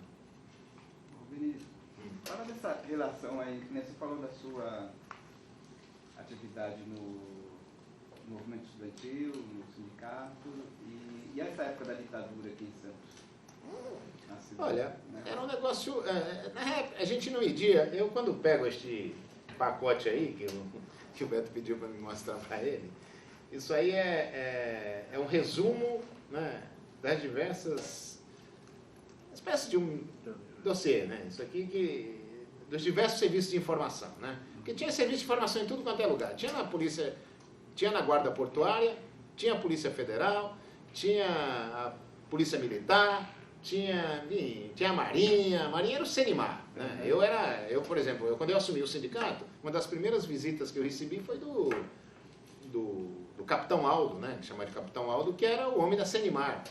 Vinícius, fala dessa relação aí, né? Você falou da sua atividade no movimento estudantil, no sindicato, e essa época da ditadura aqui em Santos? Olha, era um negócio, a gente não media. Eu, quando pego este pacote aí, que o Beto pediu para me mostrar para ele, isso aí é um resumo, né, das diversas, espécie de um dossiê, né? Isso aqui dos diversos serviços de informação, né? Porque tinha serviço de informação em tudo quanto é lugar. Tinha na polícia, tinha na Guarda Portuária, tinha a Polícia Federal, tinha a Polícia Militar, tinha a Marinha. A Marinha era o Senimar, né? Eu, por exemplo, quando eu assumi o sindicato, uma das primeiras visitas que eu recebi foi do Capitão Aldo, né? Que chama de Capitão Aldo, que era o homem da Senimar,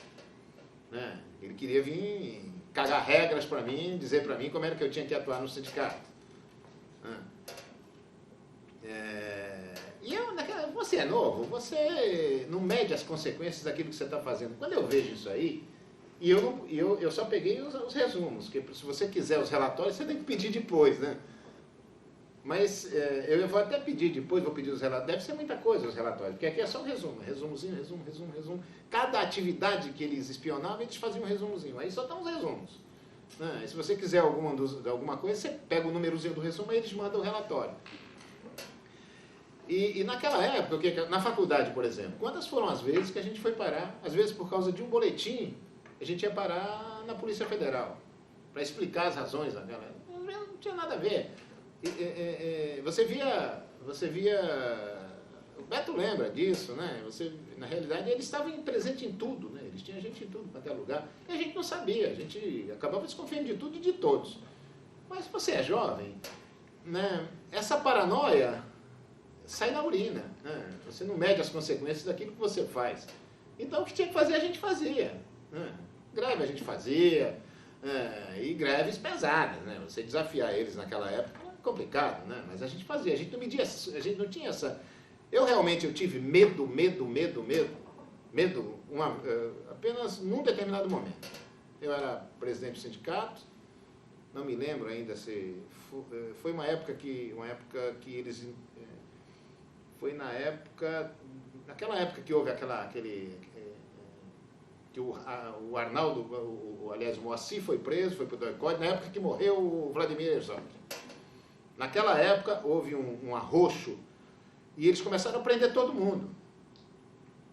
né? Ele queria vir cagar regras para mim, dizer para mim como era que eu tinha que atuar no sindicato. Você é novo, você não mede as consequências daquilo que você está fazendo. Quando eu vejo isso aí, e eu só peguei os resumos, que se você quiser os relatórios, você tem que pedir depois, né? Mas eu vou até pedir depois, vou pedir os relatórios. Deve ser muita coisa os relatórios, porque aqui é só um resumo, resumo. Cada atividade que eles espionavam, eles faziam um resumozinho. Aí só estão os resumos, né? E se você quiser alguma coisa, você pega o númerozinho do resumo e eles mandam o relatório. E naquela época, na faculdade, por exemplo, quantas foram as vezes que a gente foi parar, às vezes por causa de um boletim, a gente ia parar na Polícia Federal, para explicar as razões daquela. Não tinha nada a ver. Você via, o Beto lembra disso, né? Na realidade, eles estavam presentes em tudo, né? Eles tinham gente em tudo, quanto é lugar. E a gente não sabia, a gente acabava desconfiando de tudo e de todos. Mas você é jovem, né? Essa paranoia sai na urina, né? Você não mede as consequências daquilo que você faz. Então, o que tinha que fazer, a gente fazia, né? Greve a gente fazia, e greves pesadas, né? Você desafiar eles naquela época complicado, né? Mas a gente fazia, a gente não media, a gente não tinha essa... Eu tive medo, apenas num determinado momento. Eu era presidente do sindicato, não me lembro ainda se... Foi uma época que eles... Foi naquela época que houve que o Arnaldo, aliás, o Moacir foi preso, foi para o doicode, na época que morreu o Vladimir Herzog. Naquela época houve um arroxo e eles começaram a prender todo mundo.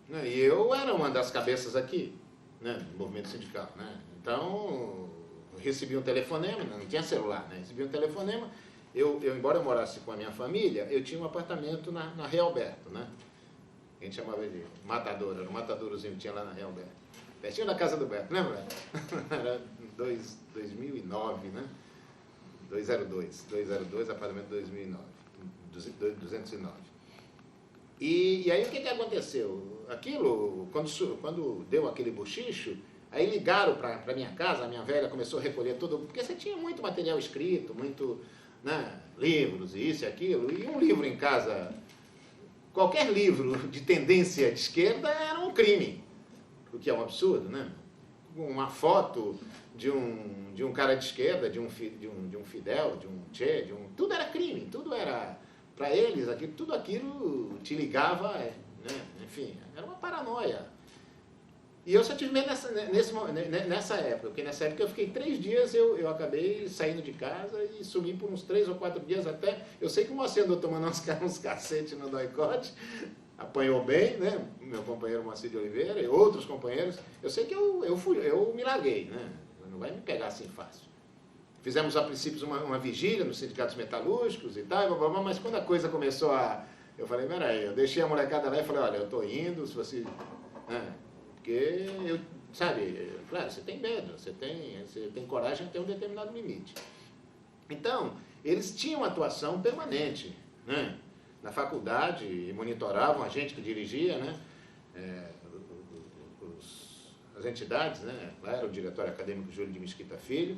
Né? E eu era uma das cabeças aqui, né, do movimento sindical. Né? Então, eu recebi um telefonema, não tinha celular, né? Recebi um telefonema, embora eu morasse com a minha família, eu tinha um apartamento na Realberto, né? A gente chamava de Matador, era um matadourozinho que tinha lá na Realberto. Pertinho da casa do Beto, lembra? Era 2009, né? 202, apartamento 2009, 209. E aí o que aconteceu? Aquilo, quando deu aquele bochicho, aí ligaram para minha casa, a minha velha começou a recolher tudo, porque você tinha muito material escrito, muito, né, livros, isso e aquilo, e um livro em casa, qualquer livro de tendência de esquerda era um crime, o que é um absurdo, né? Uma foto de um cara de esquerda, de um Fidel, de um Che, tudo era crime, tudo era, para eles, tudo aquilo te ligava, né? Enfim, era uma paranoia. E eu só tive medo nessa época, porque nessa época eu fiquei 3 dias, eu acabei saindo de casa e sumi por uns 3 ou 4 dias até. Eu sei que o Moacir andou tomando uns cacetes no doicote, apanhou bem, né? Meu companheiro Moacir de Oliveira e outros companheiros. Eu sei que eu me larguei, né? Não vai me pegar assim fácil. Fizemos a princípio uma vigília nos sindicatos metalúrgicos e tal, mas quando a coisa começou eu falei, peraí, eu deixei a molecada lá e falei, olha, eu tô indo, se você... Porque, claro, você tem medo, você tem coragem até um determinado limite. Então, eles tinham atuação permanente, né? Na faculdade, monitoravam a gente que dirigia, né? As entidades, né? Lá era o diretório acadêmico Júlio de Mesquita Filho.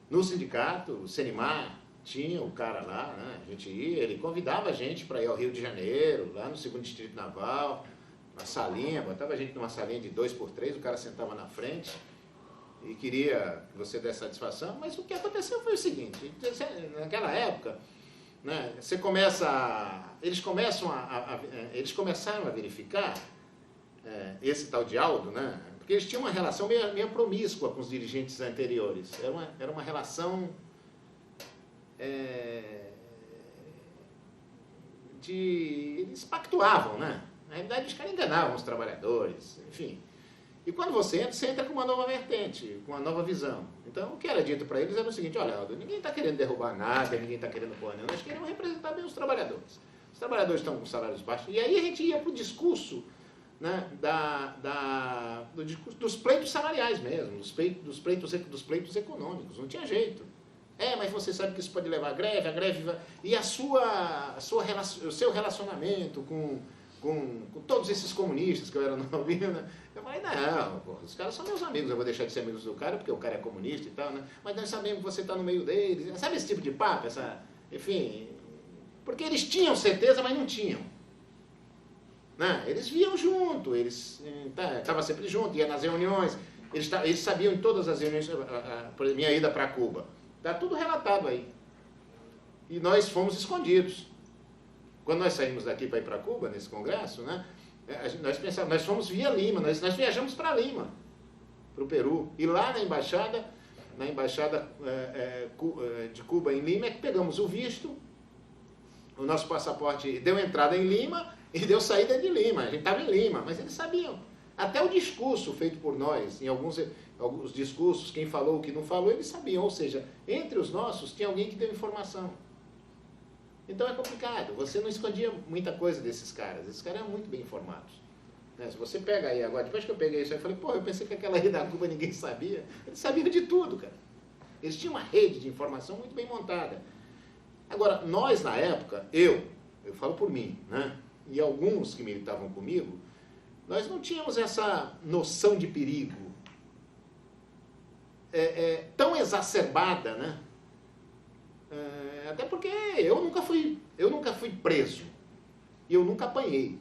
No sindicato, o Senimar, tinha o cara lá, né? A gente ia, ele convidava a gente para ir ao Rio de Janeiro, lá no 2º Distrito Naval, uma salinha, botava a gente numa salinha de 2x3, o cara sentava na frente e queria que você desse satisfação, mas o que aconteceu foi o seguinte, naquela época, né, eles começaram a verificar esse tal de Aldo, né, porque eles tinham uma relação meio promíscua com os dirigentes anteriores, era uma relação eles pactuavam, né? Na realidade, os caras enganavam os trabalhadores, enfim. E quando você entra com uma nova vertente, com uma nova visão. Então, o que era dito para eles era o seguinte, olha, Aldo, ninguém está querendo derrubar nada, ninguém está querendo pôr nenhum, nós queremos representar bem os trabalhadores. Os trabalhadores estão com salários baixos. E aí a gente ia para o discurso, né, do discurso dos pleitos salariais mesmo, dos pleitos econômicos, não tinha jeito. Mas você sabe que isso pode levar à greve, e o seu relacionamento com todos esses comunistas que eu era novinho, né? Eu falei, não, pô, os caras são meus amigos, eu vou deixar de ser amigos do cara porque o cara é comunista e tal, né? Mas nós sabemos que você está no meio deles, sabe esse tipo de papo, enfim, porque eles tinham certeza, mas não tinham. Né? Eles viam junto, eles estavam sempre junto, iam nas reuniões, eles sabiam em todas as reuniões, por exemplo, minha ida para Cuba, está tudo relatado aí. E nós fomos escondidos. Quando nós saímos daqui para ir para Cuba, nesse congresso, né, nós fomos via Lima, nós viajamos para Lima, para o Peru. E lá na embaixada de Cuba em Lima, é que pegamos o visto, o nosso passaporte deu entrada em Lima e deu saída de Lima. A gente estava em Lima, mas eles sabiam. Até o discurso feito por nós, em alguns discursos, quem falou, o que não falou, eles sabiam. Ou seja, entre os nossos tinha alguém que deu informação. Então é complicado, você não escondia muita coisa desses caras, esses caras eram muito bem informados. Né? Se você pega aí agora, depois que eu peguei isso aí, eu falei, eu pensei que aquela ida da Cuba ninguém sabia. Eles sabiam de tudo, cara. Eles tinham uma rede de informação muito bem montada. Agora, nós na época, eu falo por mim, né? E alguns que militavam comigo, nós não tínhamos essa noção de perigo tão exacerbada, né? Até porque eu nunca fui preso e eu nunca apanhei.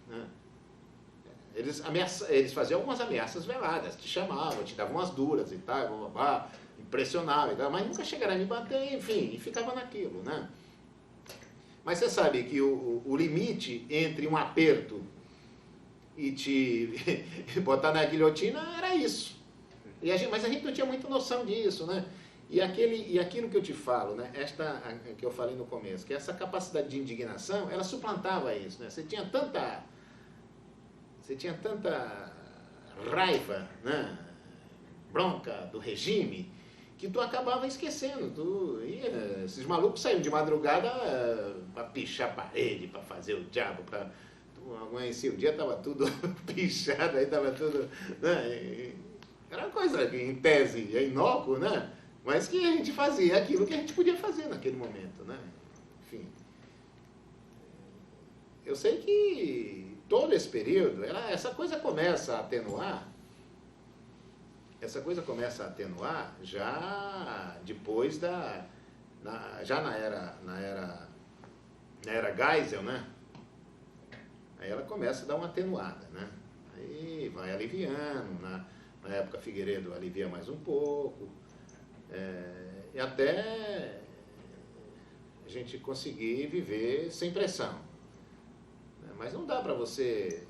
Né? Eles faziam algumas ameaças veladas, te chamavam, te davam umas duras e tal, impressionavam, mas nunca chegaram a me bater, enfim, e ficava naquilo, né? Mas você sabe que o limite entre um aperto e te botar na guilhotina era isso. Mas a gente não tinha muita noção disso, né? E aquilo que eu te falo, né? Esta que eu falei no começo, que essa capacidade de indignação, ela suplantava isso, né? Você tinha tanta raiva, né? Bronca do regime, que tu acabava esquecendo. Esses malucos saíam de madrugada para pichar a parede, para fazer o diabo, amanhecia o dia, estava tudo pichado, aí estava tudo... Né? Era uma coisa que, em tese, é inócuo, né? Mas que a gente fazia aquilo que a gente podia fazer naquele momento, né? Enfim. Eu sei que todo esse período, essa coisa começa a atenuar. Essa coisa começa a atenuar já depois já na era Geisel, né? Aí ela começa a dar uma atenuada, né? Aí vai aliviando, na época Figueiredo alivia mais um pouco, e até a gente conseguir viver sem pressão. Mas não dá para você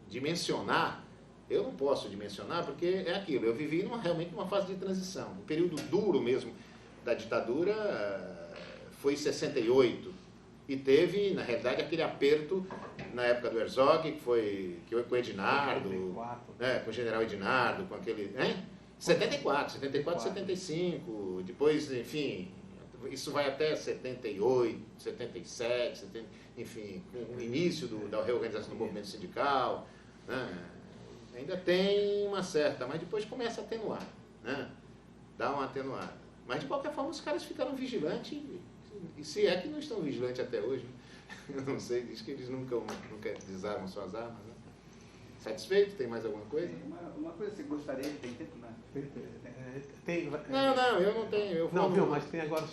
dimensionar. Eu não posso dimensionar porque é aquilo, eu vivi realmente uma fase de transição. O período duro mesmo da ditadura foi em 68 e teve, na realidade, aquele aperto na época do Herzog, que foi com o Ednardo, com o general Ednardo, com aquele... 74, 75, depois, enfim, isso vai até 78, 77, enfim, com o início da reorganização do movimento sindical, né? Ainda tem uma certa, mas depois começa a atenuar, né? Dá uma atenuada. Mas, de qualquer forma, os caras ficaram vigilantes, e se é que não estão vigilantes até hoje, né? Eu não sei, diz que eles nunca desarmam suas armas, né? Satisfeito? Tem mais alguma coisa? Uma coisa que você gostaria de ter tempo, né? Não, eu não tenho. Não, mas tem agora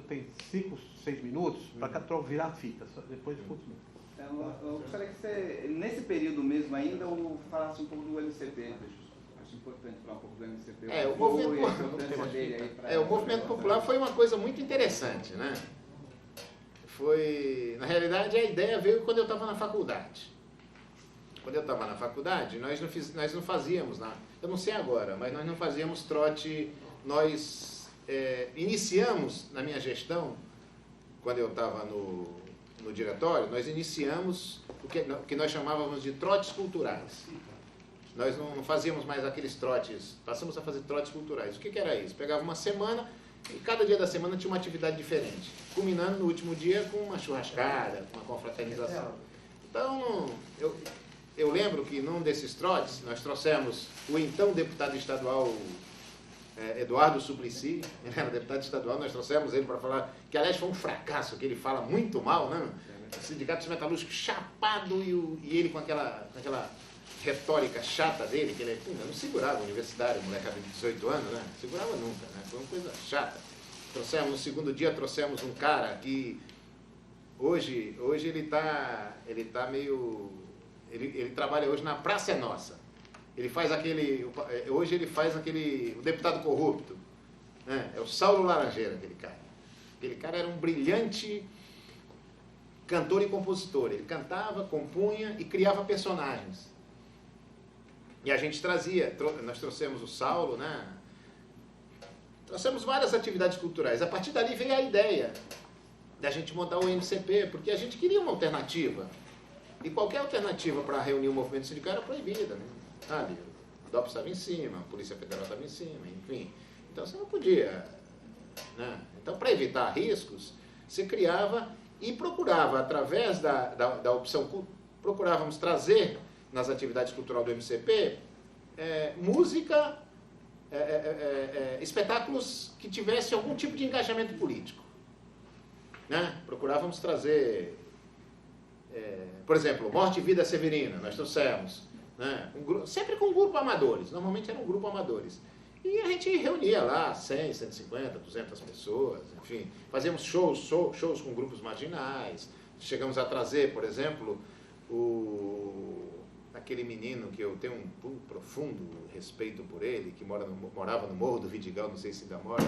tem 5, 6 minutos para virar a fita, depois continua. Então, eu gostaria que você, nesse período mesmo ainda, falasse um pouco do MCP. Acho importante falar um pouco do MCP. O movimento popular foi uma coisa muito interessante, né? Na realidade, a ideia veio quando eu estava na faculdade. Quando eu estava na faculdade, nós não fazíamos, eu não sei agora, mas nós não fazíamos trote. Nós iniciamos, na minha gestão, quando eu estava no diretório, nós iniciamos o que nós chamávamos de trotes culturais. Nós não fazíamos mais aqueles trotes, passamos a fazer trotes culturais. O que era isso? Pegava uma semana e cada dia da semana tinha uma atividade diferente, culminando no último dia com uma churrascada, com uma confraternização. Então, eu lembro que num desses trotes, nós trouxemos o então deputado estadual Eduardo Suplicy, ele era deputado estadual, nós trouxemos ele para falar, que aliás foi um fracasso, que ele fala muito mal, né? O Sindicato dos Metalúrgicos chapado e ele com aquela retórica chata dele, que ele não segurava o universitário, molecada de 18 anos, né? Não segurava nunca, né? Foi uma coisa chata. No segundo dia, trouxemos um cara que hoje ele tá meio... Ele trabalha hoje na Praça é Nossa. Hoje ele faz o deputado corrupto. Né? É o Saulo Laranjeira, aquele cara. Aquele cara era um brilhante cantor e compositor. Ele cantava, compunha e criava personagens. E a gente nós trouxemos o Saulo, né? Trouxemos várias atividades culturais. A partir dali veio a ideia da gente montar o MCP, porque a gente queria uma alternativa. E qualquer alternativa para reunir o movimento sindical era proibida, né? Sabe? O DOPS estava em cima, a Polícia Federal estava em cima, enfim. Então você não podia, né? Então, para evitar riscos, você criava e procurava, através da opção, procurávamos trazer nas atividades culturais do MCP música, espetáculos que tivessem algum tipo de engajamento político. Né? Procurávamos trazer... por exemplo, Morte e Vida Severina, nós trouxemos, né? Sempre com um grupo amadores, normalmente era um grupo amadores. E a gente reunia lá 100, 150, 200 pessoas, enfim. Fazíamos shows com grupos marginais. Chegamos a trazer, por exemplo, aquele menino que eu tenho um profundo respeito por ele, que morava no Morro do Vidigal, não sei se ainda mora,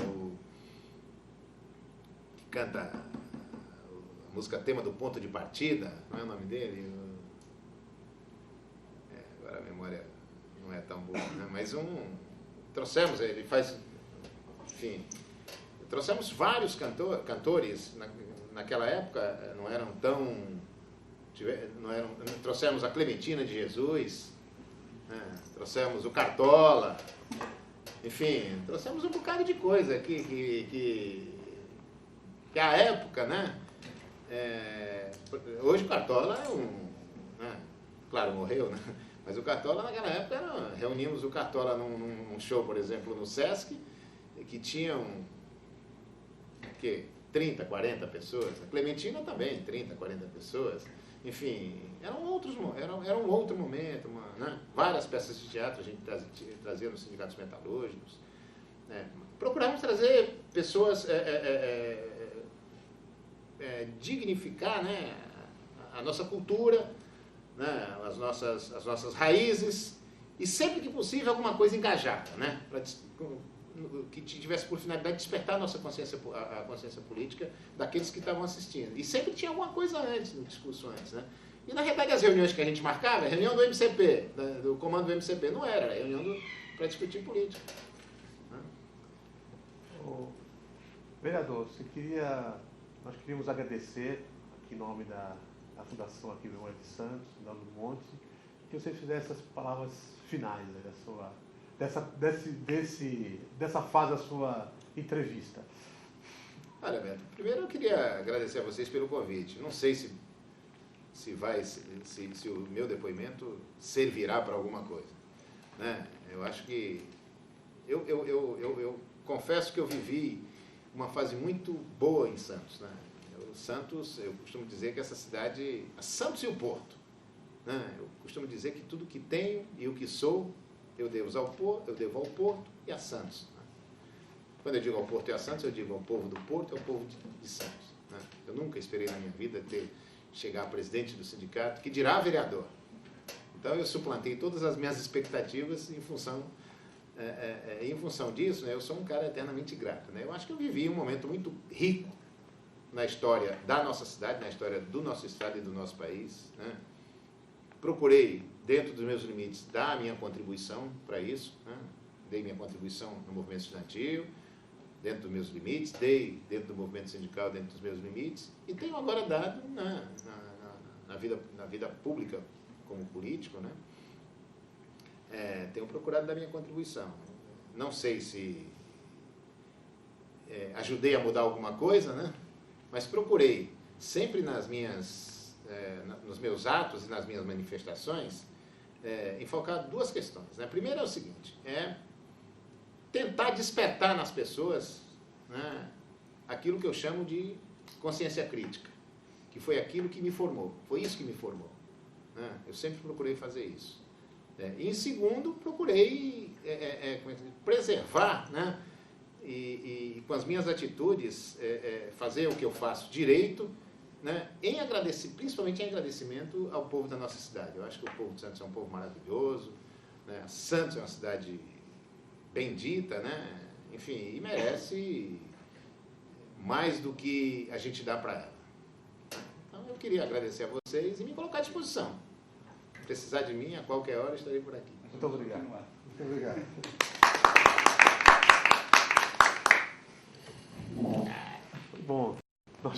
que canta a música tema do Ponto de Partida, não é o nome dele? Agora a memória não é tão boa, né? Mas trouxemos, ele faz, enfim, trouxemos vários cantores, naquela época não eram tão, trouxemos a Clementina de Jesus, né? Trouxemos o Cartola, enfim, trouxemos um bocado de coisa que a época, né? Hoje o Cartola é né? Claro, morreu, né? Mas o Cartola naquela época, reuníamos o Cartola num show, por exemplo, no Sesc, que tinham 30, 40 pessoas. A Clementina também, 30, 40 pessoas. Enfim, era um outro momento, né? Várias peças de teatro a gente trazia nos sindicatos metalúrgicos. Né? Procuramos trazer pessoas, dignificar, né? A nossa cultura, né? As nossas raízes, e sempre que possível alguma coisa engajada, né? Que tivesse por finalidade despertar a nossa consciência política daqueles que estavam assistindo. E sempre tinha alguma coisa antes, no discurso antes, né? E na realidade as reuniões que a gente marcava, a reunião do MCP, do comando do MCP, não era reunião para discutir política. Né? Vereador, nós queríamos agradecer aqui em nome da Fundação aqui do Memória de Santos, da do Monte, que você fizesse as palavras finais, né, dessa fase da sua entrevista. Olha, Beto, primeiro eu queria agradecer a vocês pelo convite. Não sei se o meu depoimento servirá para alguma coisa, né? Eu acho que eu confesso que eu vivi uma fase muito boa em Santos, né? Santos, eu costumo dizer que essa cidade, a Santos e o Porto, né? Eu costumo dizer que tudo que tenho e o que sou, eu devo ao Porto e a Santos. Né? Quando eu digo ao Porto e a Santos, eu digo ao povo do Porto e ao povo de Santos. Né? Eu nunca esperei na minha vida chegar a presidente do sindicato, que dirá vereador. Então eu suplantei todas as minhas expectativas em função disso, né? Eu sou um cara eternamente grato. Né? Eu acho que eu vivi um momento muito rico na história da nossa cidade, na história do nosso estado e do nosso país. Né? Procurei, dentro dos meus limites, dar a minha contribuição para isso. Né? Dei minha contribuição no movimento estudantil, dentro dos meus limites, dei dentro do movimento sindical, dentro dos meus limites, e tenho agora dado na vida pública como político, né? Tenho procurado dar minha contribuição. Não sei se ajudei a mudar alguma coisa, né? Mas procurei, sempre nos meus atos e nas minhas manifestações, enfocar duas questões. Né? A primeira é o seguinte, tentar despertar nas pessoas, né, aquilo que eu chamo de consciência crítica, que foi aquilo que me formou, foi isso que me formou. Né? Eu sempre procurei fazer isso. E em segundo, procurei preservar, né, e com as minhas atitudes, fazer o que eu faço direito, né, principalmente em agradecimento ao povo da nossa cidade. Eu acho que o povo de Santos é um povo maravilhoso, né? Santos é uma cidade bendita, né? Enfim, e merece mais do que a gente dá para ela. Então eu queria agradecer a vocês e me colocar à disposição. Se precisar de mim, a qualquer hora estarei por aqui. Muito obrigado. Muito obrigado. Bom.